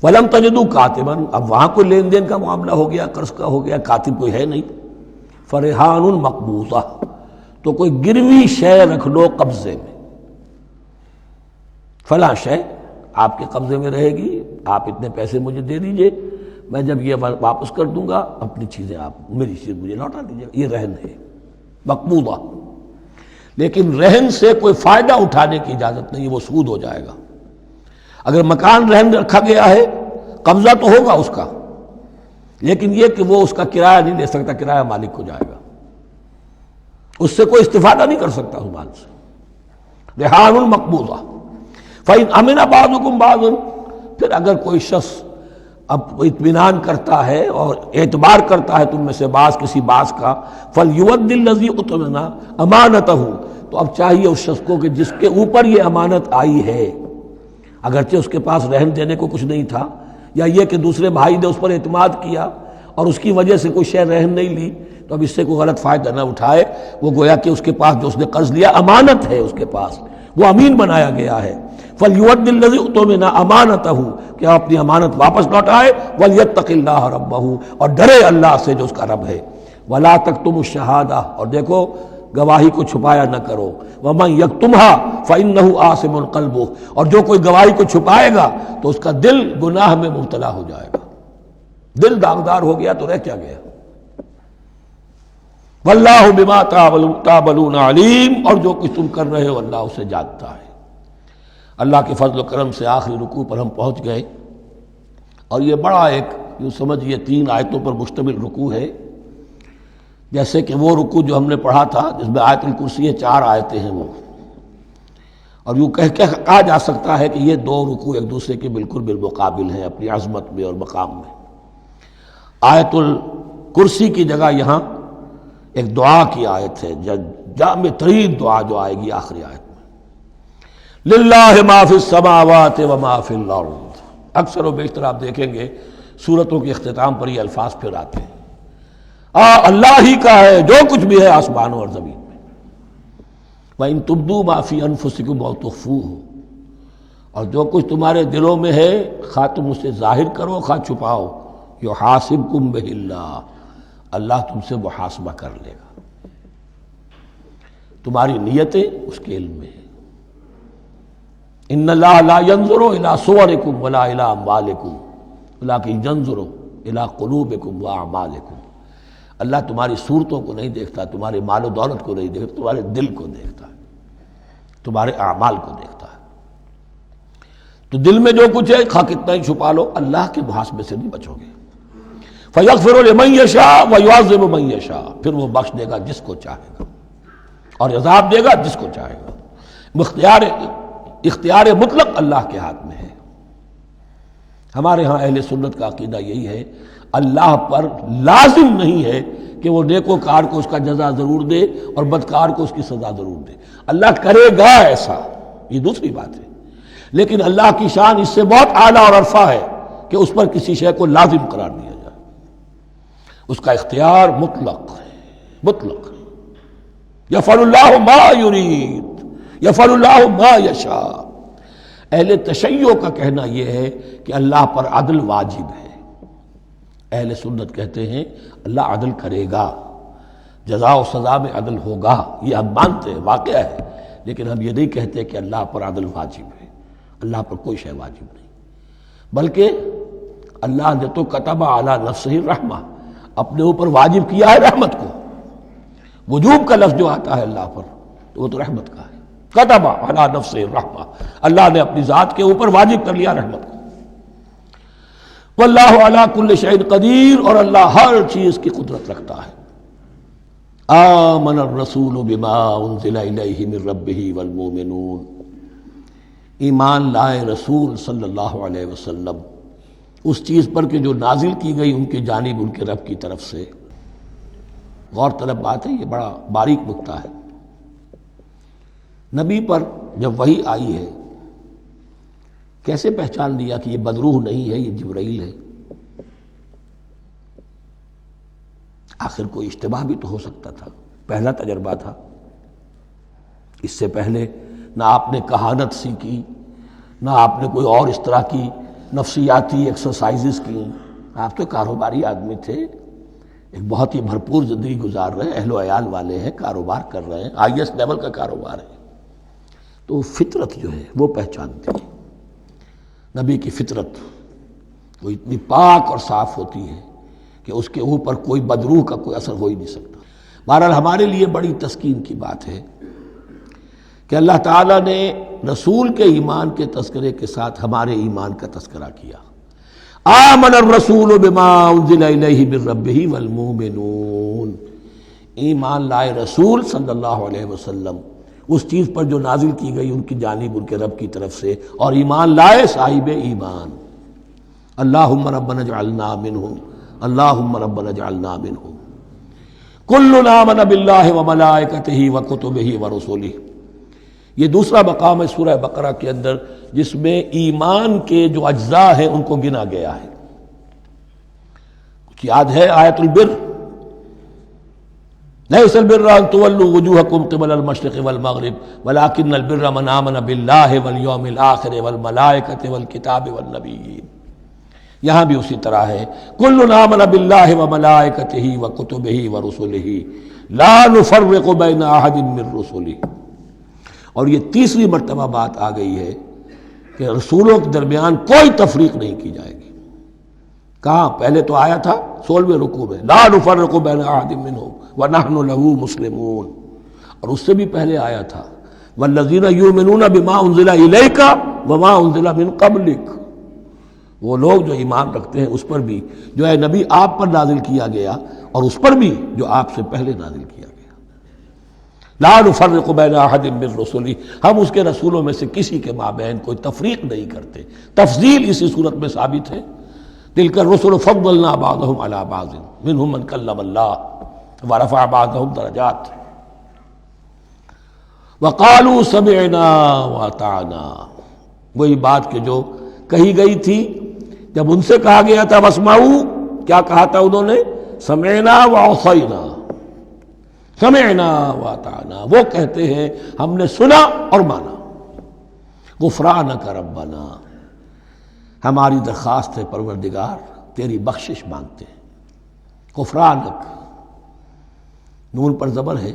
وَلَمْ تَجِدُوا كَاتِبًا، اب وہاں کوئی لین دین کا معاملہ ہو گیا، قرض کا ہو گیا، کاتب کوئی ہے نہیں، فَرِحَانٌ مَقْبُوضَةٌ، تو کوئی گروی شے رکھ لو قبضے میں، فلاں شے آپ کے قبضے میں رہے گی، آپ اتنے پیسے مجھے دے دیجئے، میں جب یہ واپس کر دوں گا اپنی چیزیں آپ، میری چیز مجھے لوٹا دیجیے گا۔ یہ رہن ہے مقبوضہ، لیکن رہن سے کوئی فائدہ اٹھانے کی اجازت نہیں، وہ سود ہو جائے گا۔ اگر مکان رہن رکھا گیا ہے، قبضہ تو ہوگا اس کا، لیکن یہ کہ وہ اس کا کرایہ نہیں لے سکتا، کرایہ مالک کو جائے گا، اس سے کوئی استفادہ نہیں کر سکتا اس مال سے۔ رہان مقبوضہ۔ فَإِنْ أَمِنَ بَعْضُكُمْ بَعْضًا، پھر اگر کوئی شخص اب اطمینان کرتا ہے اور اعتبار کرتا ہے تم میں سے بعض کسی بعض کا، فَلْيُوَدِّ الَّذِي اؤْتُمِنَ أَمَانَتَهُ، تو اب چاہیے اس شخص کو کہ جس کے اوپر یہ امانت آئی ہے، اگرچہ اس کے پاس رہن دینے کو کچھ نہیں تھا، یا یہ کہ دوسرے بھائی نے اس پر اعتماد کیا اور اس کی وجہ سے کوئی شے رہن نہیں لی، تو اب اس سے کوئی غلط فائدہ نہ اٹھائے، وہ گویا کہ اس کے پاس جو اس نے قرض لیا امانت ہے، اس کے پاس وہ امین بنایا گیا ہے۔ فَلْيُوَدِّ الَّذِي اؤْتُمِنَ أَمَانَتَهُ، کہ اپنی امانت واپس لوٹائے، وَلْيَتَّقِ اللَّهَ رَبَّهُ، اور ڈرے اللہ سے جو اس کا رب ہے۔ وَلَا تَكْتُمُوا الشَّهَادَةَ، اور دیکھو گواہی کو چھپایا نہ کرو، وَمَنْ يَكْتُمْهَا فَإِنَّهُ آثِمٌ قَلْبُهُ، اور جو کوئی گواہی کو چھپائے گا تو اس کا دل گناہ میں مبتلا ہو جائے گا، دل داغدار ہو گیا تو رہ کیا گیا۔ وَاللَّهُ بِمَا تَعْمَلُونَ عَلِيمٌ، اور جو کچھ تم کر رہے ہو اللہ اسے جانتا ہے۔ اللہ کے فضل و کرم سے آخری رکوع پر ہم پہنچ گئے، اور یہ بڑا ایک یوں سمجھئے 3 آیتوں پر مشتمل رکوع ہے، جیسے کہ وہ رکوع جو ہم نے پڑھا تھا جس میں آیت الکرسی 4 آیتیں ہیں وہ، اور یوں کہا جا سکتا ہے کہ یہ 2 رکوع ایک دوسرے کے بالکل بالمقابل ہیں اپنی عظمت میں اور مقام میں۔ آیت الکرسی کی جگہ یہاں ایک دعا کی آیت ہے، جامع ترین دعا جو آئے گی آخری آیت میں، للہ ما فی السماوات و ما فی الارض۔ اکثر و بیشتر آپ دیکھیں گے سورتوں کے اختتام پر یہ الفاظ پھر آتے ہیں، اللہ ہی کا ہے جو کچھ بھی ہے آسمانوں اور زمین میں۔ وَإِن تُبْدُوا مَا فِي أَنفُسِكُمْ أَوْ تُخْفُوهُ، اور جو کچھ تمہارے دلوں میں ہے خواہ تم اسے ظاہر کرو خواہ چھپاؤ، يُحَاسِبْكُمْ بِهِ اللَّهُ، اللہ تم سے محاسبہ کر لے گا، تمہاری نیتیں اس کے علم میں ہیں۔ ان اللہ لا ينظر الى صوركم ولا الى اموالكم ولكن ينظر الى قلوبكم واعمالكم، اللہ تمہاری صورتوں کو نہیں دیکھتا، تمہارے مال و دولت کو نہیں دیکھتا، تمہارے دل کو دیکھتا ہے۔ تمہارے اعمال کو دیکھتا ہے۔ تو دل میں جو کچھ ہے خواہ کتنا ہی چھپا لو، اللہ کے محاسبے سے نہیں بچو گے۔ فَيَغْفِرُ لِمَن يَشَاءُ وَيُعَذِّبُ مَن يَشَاءُ، پھر وہ بخش دے گا جس کو چاہے گا اور عذاب دے گا جس کو چاہے گا۔ اختیار مطلق اللہ کے ہاتھ میں ہے۔ ہمارے ہاں اہل سنت کا عقیدہ یہی ہے، اللہ پر لازم نہیں ہے کہ وہ نیکوکار کو اس کا جزا ضرور دے اور بدکار کو اس کی سزا ضرور دے۔ اللہ کرے گا ایسا، یہ دوسری بات ہے، لیکن اللہ کی شان اس سے بہت اعلیٰ اور عرفہ ہے کہ اس پر کسی شے کو لازم قرار دیا جائے۔ اس کا اختیار مطلق ہے، مطلق ہے۔ یفعل اللہ ما یرید، یفعل اللہ ما یشاء۔ اہل تشیع کا کہنا یہ ہے کہ اللہ پر عدل واجب ہے۔ اہل سنت کہتے ہیں اللہ عدل کرے گا، جزا و سزا میں عدل ہوگا، یہ ہم مانتے ہیں، واقعہ ہے، لیکن ہم یہ نہیں کہتے کہ اللہ پر عدل واجب ہے۔ اللہ پر کوئی شے واجب نہیں، بلکہ اللہ نے تو کتب علی نفسہ الرحمہ، اپنے اوپر واجب کیا ہے رحمت کو۔ وجوب کا لفظ جو آتا ہے اللہ پر تو وہ تو رحمت کا ہے، کتب علی نفسہ الرحمہ، اللہ نے اپنی ذات کے اوپر واجب کر لیا رحمت کو۔ واللہ علی کل شیء قدیر، اور اللہ ہر چیز کی قدرت رکھتا ہے۔ آمن الرسول بما انزل الیہ من ربہ والمؤمنون، ایمان لائے رسول صلی اللہ علیہ وسلم اس چیز پر کہ جو نازل کی گئی ان کی جانب ان کے رب کی طرف سے۔ غور طلب بات ہے، یہ بڑا باریک نکتہ ہے۔ نبی پر جب وحی آئی ہے کیسے پہچان لیا کہ یہ بدروح نہیں ہے، یہ جبرائیل ہے؟ آخر کوئی اشتباہ بھی تو ہو سکتا تھا، پہلا تجربہ تھا۔ اس سے پہلے نہ آپ نے کہانت سیکھی، نہ آپ نے کوئی اور اس طرح کی نفسیاتی ایکسرسائزز کی۔ آپ تو کاروباری آدمی تھے، ایک بہت ہی بھرپور زندگی گزار رہے ہیں، اہل و عیال والے ہیں، کاروبار کر رہے ہیں، ہائی ایسٹ لیول کا کاروبار ہے۔ تو فطرت جو ہے وہ پہچانتی ہے، نبی کی فطرت وہ اتنی پاک اور صاف ہوتی ہے کہ اس کے اوپر کوئی بدروح کا کوئی اثر ہو ہی نہیں سکتا۔ بہرحال ہمارے لیے بڑی تسکین کی بات ہے کہ اللہ تعالیٰ نے رسول کے ایمان کے تذکرے کے ساتھ ہمارے ایمان کا تذکرہ کیا۔ آمن الرسول بما انزل الیہ من ربہ والمؤمنون، ایمان لائے رسول صلی اللہ علیہ وسلم اس چیز پر جو نازل کی گئی ان کی جانب ان کے رب کی طرف سے، اور ایمان لائے صاحب ایمان۔ اللہم ربنا اجعلنا منہم، اللہم ربنا اجعلنا منہم۔ کل آمن باللہ وملائکتہ وکتبہ ورسلہ، یہ دوسرا مقام ہے سورہ بقرہ کے اندر جس میں ایمان کے جو اجزاء ہیں ان کو گنا گیا ہے۔ کچھ یاد ہے آیت البر؟ لیس البر ان تولوا وجوہکم قبل المشرق والمغرب ولکن البر من آمن باللہ والیوم الآخر والملائکۃ والکتاب والنبیین۔ یہاں بھی اسی طرح ہے، کل آمن باللہ وملائکتہ وکتبہ ورسلہ لا نفرق بین احد من رسلہ۔ اور یہ تیسری مرتبہ بات آ گئی ہے کہ رسولوں کے درمیان کوئی تفریق نہیں کی جائے گی۔ کہاں؟ پہلے تو آیا تھا 16ویں رکوع میں، لا نفرق بین احد منہم ونحن له مسلمون، اور اس سے بھی پہلے آیا تھا والذین یؤمنون بما انزل الیک وما انزل من قبلک، وہ لوگ جو ایمان رکھتے ہیں اس پر بھی جو ہے نبی آپ پر نازل کیا گیا اور اس پر بھی جو آپ سے پہلے نازل کیا گیا۔ لا نفرق بین احد من رسلہ، ہم اس کے رسولوں میں سے کسی کے مابین کوئی تفریق نہیں کرتے۔ تفضیل اسی صورت میں ثابت ہے، تلک الرسل فضلنا بعضهم علی بعض منهم من کلم اللہ ورفع بعضهم درجات وقالوا سمعنا واطعنا، وہی بات کہ جو کہی گئی تھی جب ان سے کہا گیا تھا واسمعوا، کیا کہا تھا انہوں نے؟ سمعنا وعصینا، سمعنا واطعنا، وہ کہتے ہیں ہم نے سنا اور مانا۔ غفرانک ربنا، ہماری درخواست ہے پروردگار، تیری بخشش مانگتے ہیں۔ غفرانک، نون پر زبر ہے،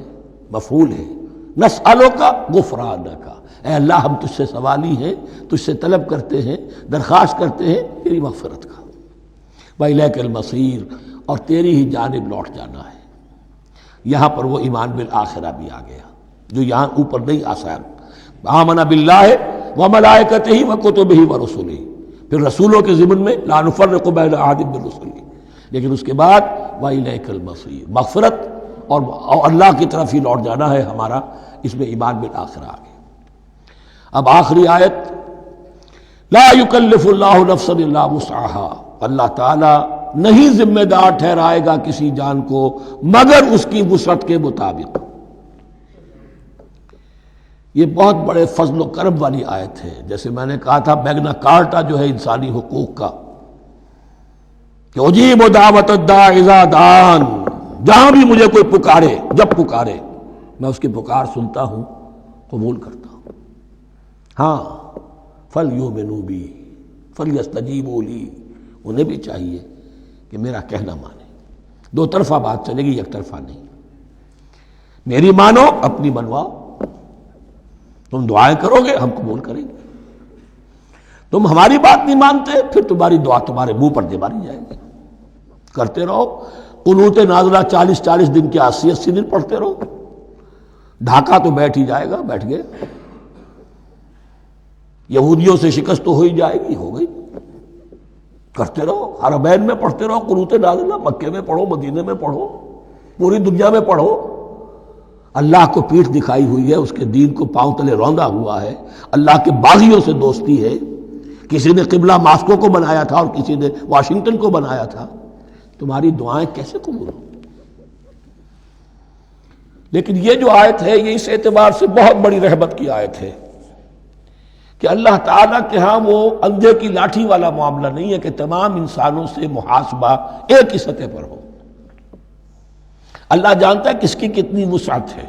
مفعول ہے، نسألک غفرانک، اے اللہ ہم تجھ سے سوالی ہیں، تجھ سے طلب کرتے ہیں، درخواست کرتے ہیں تیری مغفرت کا۔ وإلیک المصیر، اور تیری ہی جانب لوٹ جانا ہے۔ یہاں پر وہ ایمان بالآخرہ بھی آ گیا جو یہاں اوپر نہیں آسان، آمن باللہ وملائکتہ وکتبہ ورسلہ، پھر رسولوں کے ضمن میں لا نفرق بین احد من رسلہ، لیکن اس کے بعد وإلیک المصیر، مغفرت اور اللہ کی طرف ہی لوٹ جانا ہے ہمارا، اس میں ایمان بالآخرہ آ گیا۔ اب آخری آیت، لا یکلف اللہ نفسا الا وسعها، اللہ تعالیٰ نہیں ذمہ دار ٹھہرائے گا کسی جان کو مگر اس کی وسعت کے مطابق۔ یہ بہت بڑے فضل و کرم والی آیت ہے، جیسے میں نے کہا تھا میگنا کارٹا جو ہے انسانی حقوق کا، کہ اجیب دعوت الداع اذا دعان، جہاں بھی مجھے کوئی پکارے، جب پکارے میں اس کی پکار سنتا ہوں، قبول کرتا ہوں۔ ہاں فَلْيُؤْمِنُوا بِي فَلْيَسْتَجِيبُوا لِي، انہیں بھی چاہیے کہ میرا کہنا مانے، دو طرفہ بات چلے گی، یک طرفہ نہیں۔ میری مانو، اپنی منواؤ، تم دعائیں کرو گے ہم قبول کریں گے، تم ہماری بات نہیں مانتے پھر تمہاری دعا تمہارے منہ پر دے ماری جائے گی۔ کرتے رہو قنوت نازلہ 40 دن کے 80 دن پڑھتے رہو، ڈھاکہ تو بیٹھ ہی جائے گا، بیٹھ گئے۔ یہودیوں سے شکست تو ہو ہی جائے گی، ہو گئی۔ کرتے رہو، حرمین میں پڑھتے رہو قنوت نازلہ، مکے میں پڑھو، مدینے میں پڑھو، پوری دنیا میں پڑھو۔ اللہ کو پیٹھ دکھائی ہوئی ہے، اس کے دین کو پاؤں تلے روندا ہوا ہے، اللہ کے باغیوں سے دوستی ہے، کسی نے قبلہ ماسکو کو بنایا تھا اور کسی نے واشنگٹن کو بنایا تھا، تمہاری دعائیں کیسے قبول ہوں؟ لیکن یہ جو آیت ہے یہ اس اعتبار سے بہت بڑی رحمت کی آیت ہے کہ اللہ تعالیٰ کے ہاں وہ اندھے کی لاٹھی والا معاملہ نہیں ہے کہ تمام انسانوں سے محاسبہ ایک ہی سطح پر ہو۔ اللہ جانتا ہے کس کی کتنی وسعت ہے،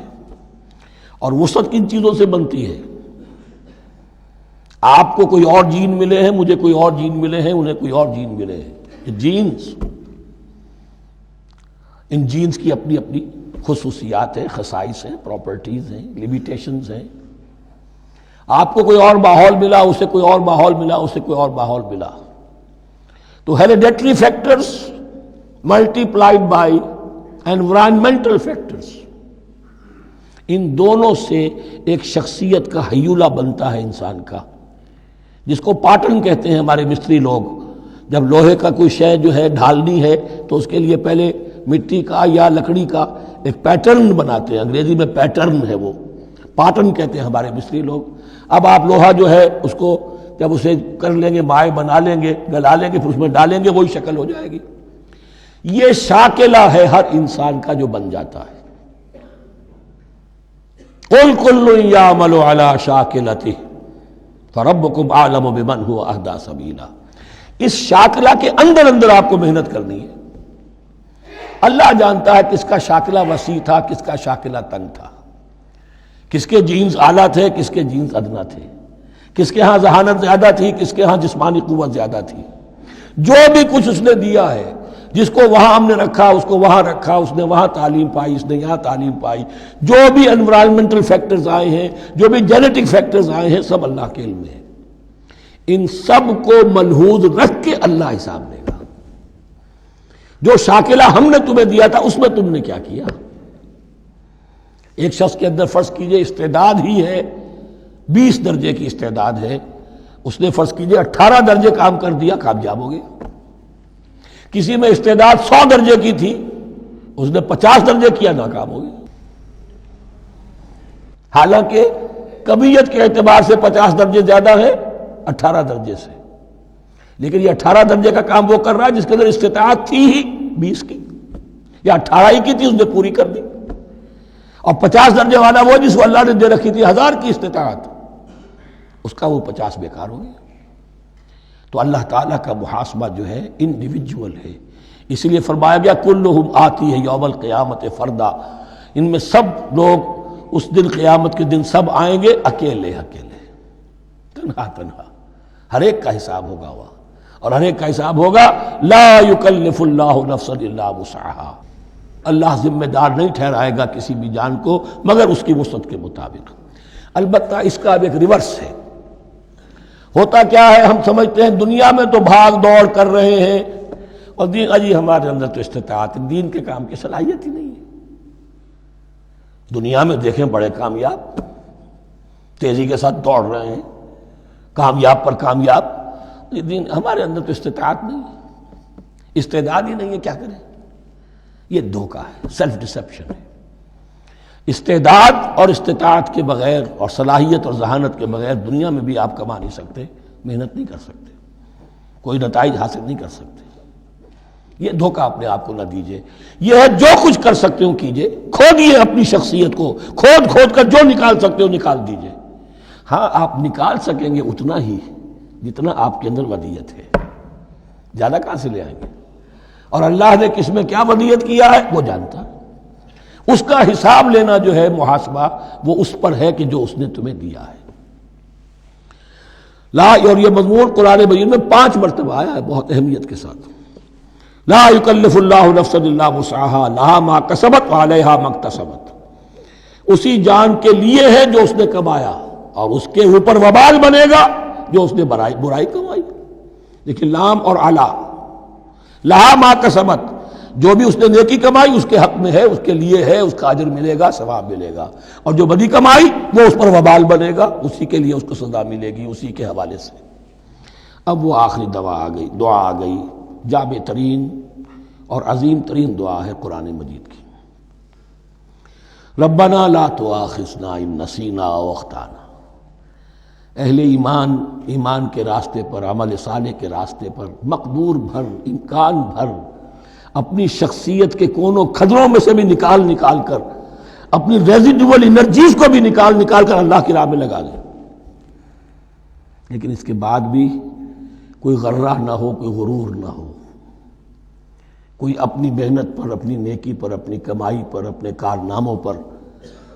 اور وسعت کن چیزوں سے بنتی ہے۔ آپ کو کوئی اور جین ملے ہیں، مجھے کوئی اور جین ملے ہیں، انہیں کوئی اور جین ملے ہیں، یہ جینز، ان جینز کی اپنی اپنی خصوصیات ہیں، خصائص ہیں، پراپرٹیز ہیں، لیمیٹیشنز ہیں۔ آپ کو کوئی اور ماحول ملا، اسے کوئی اور ماحول ملا، اسے کوئی اور ماحول ملا، تو hereditary factors multiplied by environmental factors, ان دونوں سے ایک شخصیت کا ہیولہ بنتا ہے انسان کا، جس کو پیٹرن کہتے ہیں ہمارے مستری لوگ۔ جب لوہے کا کوئی شے جو ہے ڈھالنی ہے تو اس کے لیے پہلے مٹی کا یا لکڑی کا ایک پیٹرن بناتے ہیں، انگریزی میں پیٹرن ہے، وہ پیٹرن کہتے ہیں ہمارے مستری لوگ۔ اب آپ لوہا جو ہے اس کو جب اسے کر لیں گے، مائع بنا لیں گے، گلا لیں گے، پھر اس میں ڈالیں گے، وہی شکل ہو جائے گی۔ یہ شاکلہ ہے ہر انسان کا جو بن جاتا ہے۔ قُلْ كُلٌّ يَعْمَلُ عَلَى شَاكِلَتِهِ فَرَبُّكُمْ أَعْلَمُ بِمَنْ هُوَ أَهْدَىٰ سَبِيلًا۔ اس شاکلہ کے اندر اندر آپ کو محنت کرنی ہے۔ اللہ جانتا ہے کس کا شاکلہ وسیع تھا، کس کا شاکلہ تنگ تھا، کس کے جینز اعلیٰ تھے، کس کے جینز ادنا تھے، کس کے ہاں ذہانت زیادہ تھی، کس کے ہاں جسمانی قوت زیادہ تھی۔ جو بھی کچھ اس نے دیا ہے، جس کو وہاں ہم نے رکھا، اس کو وہاں رکھا، اس نے وہاں تعلیم پائی، اس نے یہاں تعلیم پائی، جو بھی انوائرمنٹل فیکٹرز آئے ہیں، جو بھی جینیٹک فیکٹرز آئے ہیں، سب اللہ کے علم میں ہے۔ ان سب کو ملحوظ رکھ کے اللہ حساب لے گا۔ جو شاکلہ ہم نے تمہیں دیا تھا اس میں تم نے کیا کیا؟ ایک شخص کے اندر فرض کیجئے استعداد ہی ہے 20 درجے کی استعداد ہے، اس نے فرض کیجئے 18 درجے کام کر دیا، کامیاب ہو گیا۔ کسی میں استعداد 100 درجے کی تھی، اس نے 50 درجے کیا، ناکام ہو گیا۔ حالانکہ کمیت کے اعتبار سے 50 درجے زیادہ ہے 18 درجے سے، لیکن یہ 18 درجے کا کام وہ کر رہا ہے جس کے اندر استطاعت تھی ہی 20 کی، یا 18 ہی کی تھی، اس نے پوری کر دی۔ اور 50 درجے والا وہ جس کو اللہ نے دے رکھی تھی 1000 کی استطاعت، اس کا وہ 50 بیکار ہو گیا۔ تو اللہ تعالیٰ کا محاسبہ جو ہے انڈیویجول ہے، اس لیے فرمایا گیا کلہم آتی ہے یوم القیامت فردا، ان میں سب لوگ اس دن قیامت کے دن سب آئیں گے اکیلے اکیلے، تنہا تنہا، ہر ایک کا حساب ہوگا وہاں، اور ہر ایک کا حساب ہوگا لا یکلف اللہ نفسا الا وسعها، اللہ ذمہ دار نہیں ٹھہرائے گا کسی بھی جان کو مگر اس کی وسعت کے مطابق۔ البتہ اس کا اب ایک ریورس ہے۔ ہوتا کیا ہے، ہم سمجھتے ہیں دنیا میں تو بھاگ دوڑ کر رہے ہیں، اور دین اجی ہمارے اندر تو استطاعت، دین کے کام کی صلاحیت ہی نہیں ہے۔ دنیا میں دیکھیں بڑے کامیاب، تیزی کے ساتھ دوڑ رہے ہیں، کامیاب پر کامیاب. لیکن ہمارے اندر تو استطاعت نہیں ہے، استعداد ہی نہیں ہے، کیا کریں؟ یہ دھوکہ ہے، سیلف ڈسیپشن ہے. استعداد اور استطاعت کے بغیر اور صلاحیت اور ذہانت کے بغیر دنیا میں بھی آپ کما نہیں سکتے، محنت نہیں کر سکتے، کوئی نتائج حاصل نہیں کر سکتے. یہ دھوکہ اپنے آپ کو نہ دیجیے. یہ ہے جو کچھ کر سکتے ہو کیجیے، کھودیے اپنی شخصیت کو، کھود کھود کر جو نکال سکتے ہو نکال دیجیے. ہاں آپ نکال سکیں گے اتنا ہی جتنا آپ کے اندر ودیت ہے، زیادہ کہاں سے لے آئیں گے؟ اور اللہ نے کس میں کیا ودیت کیا ہے وہ جانتا ہے. اس کا حساب لینا جو ہے، محاسبہ، وہ اس پر ہے کہ جو اس نے تمہیں دیا ہے. لا، اور یہ مضمون قرآن مجید میں 5 مرتبہ آیا ہے بہت اہمیت کے ساتھ. لا یکلف اللہ نفسا الا وسعها لها ما کسبت وعلیہا ما اکتسبت. اسی جان کے لیے ہے جو اس نے کمایا، اور اس کے اوپر وبال بنے گا جو اس نے برائی کمائی. لیکن لام اور علا، لہا ما کسبت، جو بھی اس نے نیکی کمائی اس کے حق میں ہے، اس کے لیے ہے، اس کا اجر ملے گا، ثواب ملے گا. اور جو بدی کمائی وہ اس پر وبال بنے گا، اسی کے لیے اس کو سزا ملے گی، اسی کے حوالے سے. اب وہ آخری دعا آ گئی، جامع ترین اور عظیم ترین دعا ہے قرآن مجید کی. ربنا لا تؤاخذنا ان نسینا او اخطانا. اہل ایمان کے راستے پر، عمل صالح کے راستے پر مقدور بھر، امکان بھر اپنی شخصیت کے کونوں کھدروں میں سے بھی نکال کر، اپنی ریزیڈول انرجیز کو بھی نکال کر اللہ کی راہ میں لگا دیں. لیکن اس کے بعد بھی کوئی غرہ نہ ہو، کوئی غرور نہ ہو، کوئی اپنی محنت پر، اپنی نیکی پر، اپنی کمائی پر، اپنے کارناموں پر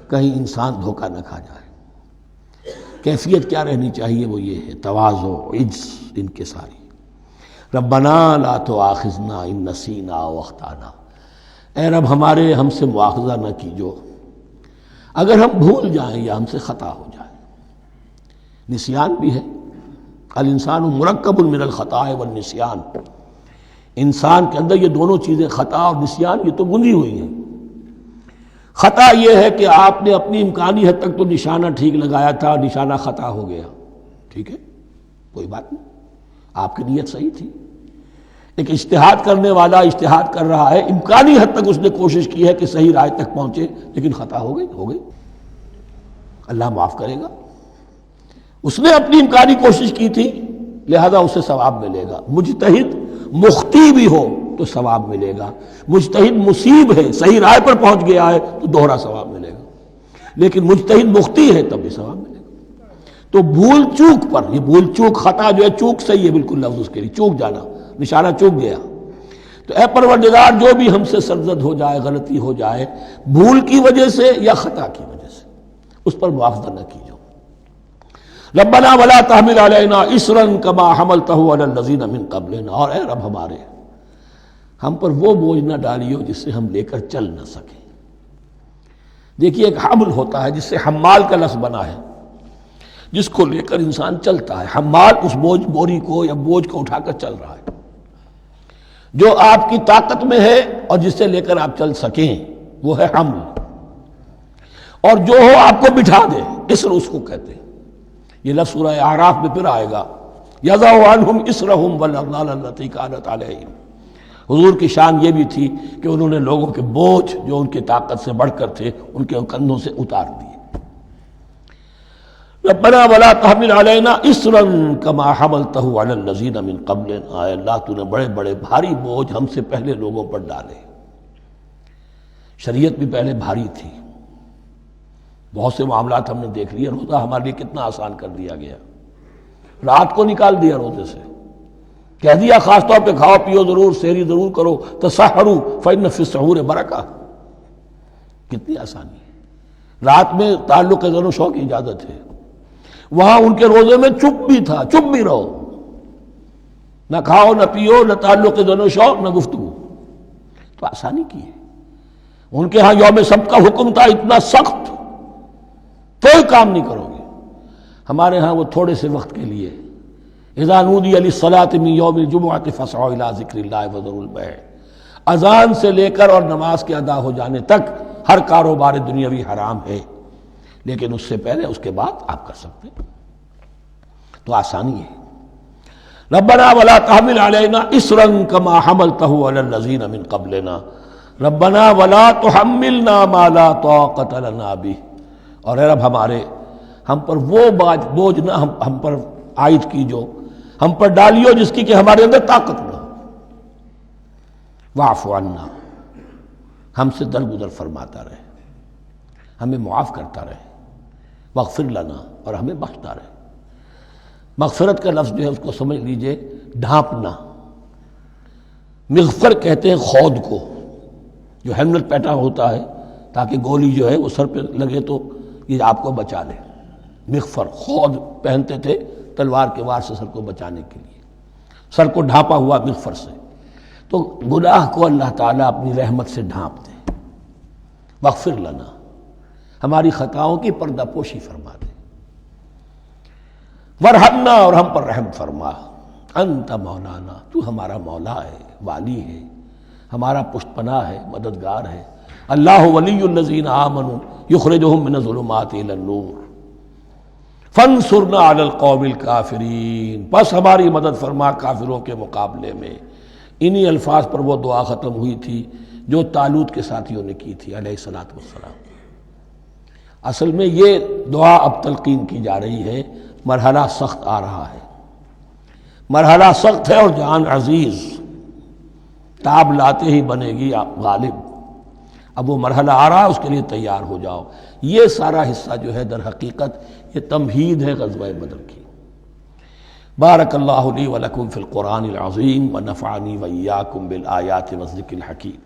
کہیں انسان دھوکہ نہ کھا جائے. کیفیت کیا رہنی چاہیے؟ وہ یہ ہے تواضع، عجز، انکساری. ربنا لا تؤاخذنا ان نسینا او اخطانا. اے رب ہم سے مواخذہ نہ کیجو اگر ہم بھول جائیں یا ہم سے خطا ہو جائے. نسیان بھی ہے، الانسان مرکب من الخطاء والنسیان. انسان کے اندر یہ دونوں چیزیں، خطا اور نسیان، یہ تو گندھی ہوئی ہیں. خطا یہ ہے کہ آپ نے اپنی امکانی حد تک تو نشانہ ٹھیک لگایا تھا، نشانہ خطا ہو گیا، ٹھیک ہے، کوئی بات نہیں، آپ کی نیت صحیح تھی. ایک اجتہاد کرنے والا اجتہاد کر رہا ہے، امکانی حد تک اس نے کوشش کی ہے کہ صحیح رائے تک پہنچے، لیکن خطا ہو گئی، اللہ معاف کرے گا. اس نے اپنی امکانی کوشش کی تھی، لہذا اسے ثواب ملے گا. مجتہد مخطی بھی ہو تو ثواب ملے گا. مجتہد مصیب ہے، صحیح رائے پر پہنچ گیا ہے تو دوہرا ثواب ملے گا. لیکن مجتہد مخطی ہے تب بھی ثواب ملے گا. تو بھول چوک پر، یہ بھول چوک، خطا جو ہے، چوک صحیح ہے بالکل لفظ اس کے لیے، چوک جانا، نشانہ چوک گیا. تو اے پروردگار جو بھی ہم سے سرزد ہو جائے، غلطی ہو جائے، بھول کی وجہ سے یا خطا کی وجہ سے، اس پر مواخذہ نہ کیجو. ربنا ولا تحمل علینا اصرا کما حملتہ علی الذین من قبلنا. اور اے رب ہمارے، ہم پر وہ بوجھ نہ ڈالیو جس سے ہم لے کر چل نہ سکیں. دیکھیے ایک حمل ہوتا ہے جس سے حمال کا لفظ بنا ہے، جس کو لے کر انسان چلتا ہے. حمال اس بوری کو یا بوجھ کو اٹھا کر چل رہا ہے. جو آپ کی طاقت میں ہے اور جس سے لے کر آپ چل سکیں وہ ہے حمل. اور جو ہو آپ کو بٹھا دے، اسر اس کو کہتے ہیں. یہ لفظ سورہ اعراف میں پھر آئے گا، یضع عنہم اسرہم والاغلال التی کانت علیہم. حضور کی شان یہ بھی تھی کہ انہوں نے لوگوں کے بوجھ جو ان کی طاقت سے بڑھ کر تھے ان کے کندھوں سے اتار دیے. ربنا ولا تحمل علینا اصرا کما حملتہ علی الذین من قبلنا. اے اللہ تو نے بڑے بڑے بھاری بوجھ ہم سے پہلے لوگوں پر ڈالے. شریعت بھی پہلے بھاری تھی، بہت سے معاملات ہم نے دیکھ لیے. روزہ ہمارے لیے کتنا آسان کر دیا گیا، رات کو نکال دیا روزے سے، کہہ دیا خاص طور پہ کھاؤ پیو ضرور، سحری ضرور کرو، تسحروا فإن فی السحور برکہ. کتنی آسانی ہے. رات میں تعلق زن و شو کی اجازت ہے. وہاں ان کے روزے میں چپ بھی تھا، چپ بھی رہو، نہ کھاؤ نہ پیو، نہ تعلق زن و شو، نہ گفتگو. تو آسانی کی ہے. ان کے ہاں یوم سبت کا حکم تھا اتنا سخت، کوئی کام نہیں کرو گے. ہمارے ہاں وہ تھوڑے سے وقت کے لیے، اذا نودی للصلاۃ من یوم الجمعۃ فاسعوا الی ذکر اللہ وذروا البیع. اذان سے لے کر اور نماز کے ادا ہو جانے تک ہر کاروبار دنیاوی حرام ہے، لیکن اس سے پہلے اس کے بعد آپ کر سکتے ہیں، تو آسانی ہے۔ ربنا ولا تحمل علینا اصرا کما حملته علی الذین من قبلنا ربنا ولا تحملنا ما لا طاقت لنا به، اور اے رب ہمارے، ہم پر وہ بوجھ نہ ہم پر عائد کی جو ہم پر ڈالیو جس کی کہ ہمارے اندر طاقت نہ ہو۔ واعف عنا، ہم سے درگزر فرماتا رہے، ہمیں معاف کرتا رہے، واغفر لنا، اور ہمیں بخشتا رہے۔ مغفرت کا لفظ جو ہے اس کو سمجھ لیجئے ڈھانپنا، مغفر کہتے ہیں خود کو، جو ہیلمٹ پہنا ہوتا ہے تاکہ گولی جو ہے وہ سر پہ لگے تو یہ آپ کو بچا لے۔ مغفر خود پہنتے تھے تلوار کے وار سے سر کو بچانے کے لیے، سر کو ڈھانپا ہوا مغفر سے۔ تو گناہ کو اللہ تعالیٰ اپنی رحمت سے ڈھانپ دے۔ واغفر لنا، ہماری خطاؤں کی پردہ پوشی فرما دے۔ ورحمنا، اور ہم پر رحم فرما۔ انت مولانا، تو ہمارا مولا ہے، والی ہے، ہمارا پشت پناہ ہے، مددگار ہے۔ اللہ ولی الذین آمنوا یخرجہم من الظلمات الی النور فانصرنا علی القوم الکافرین، بس ہماری مدد فرما کافروں کے مقابلے میں۔ انہی الفاظ پر وہ دعا ختم ہوئی تھی جو طالوت کے ساتھیوں نے کی تھی علیہ الصلوۃ والسلام۔ اصل میں یہ دعا اب تلقین کی جا رہی ہے، مرحلہ سخت آ رہا ہے، مرحلہ سخت ہے اور جان عزیز، تاب لاتے ہی بنے گی غالب۔ اب وہ مرحلہ آ رہا ہے، اس کے لیے تیار ہو جاؤ۔ یہ سارا حصہ جو ہے در حقیقت یہ تمہید ہے غزوہ بدر کی۔ بارک اللہ لی ولکم فی القرآن العظیم ونفعنی وإیاکم بالآیات والذکر الحکیم۔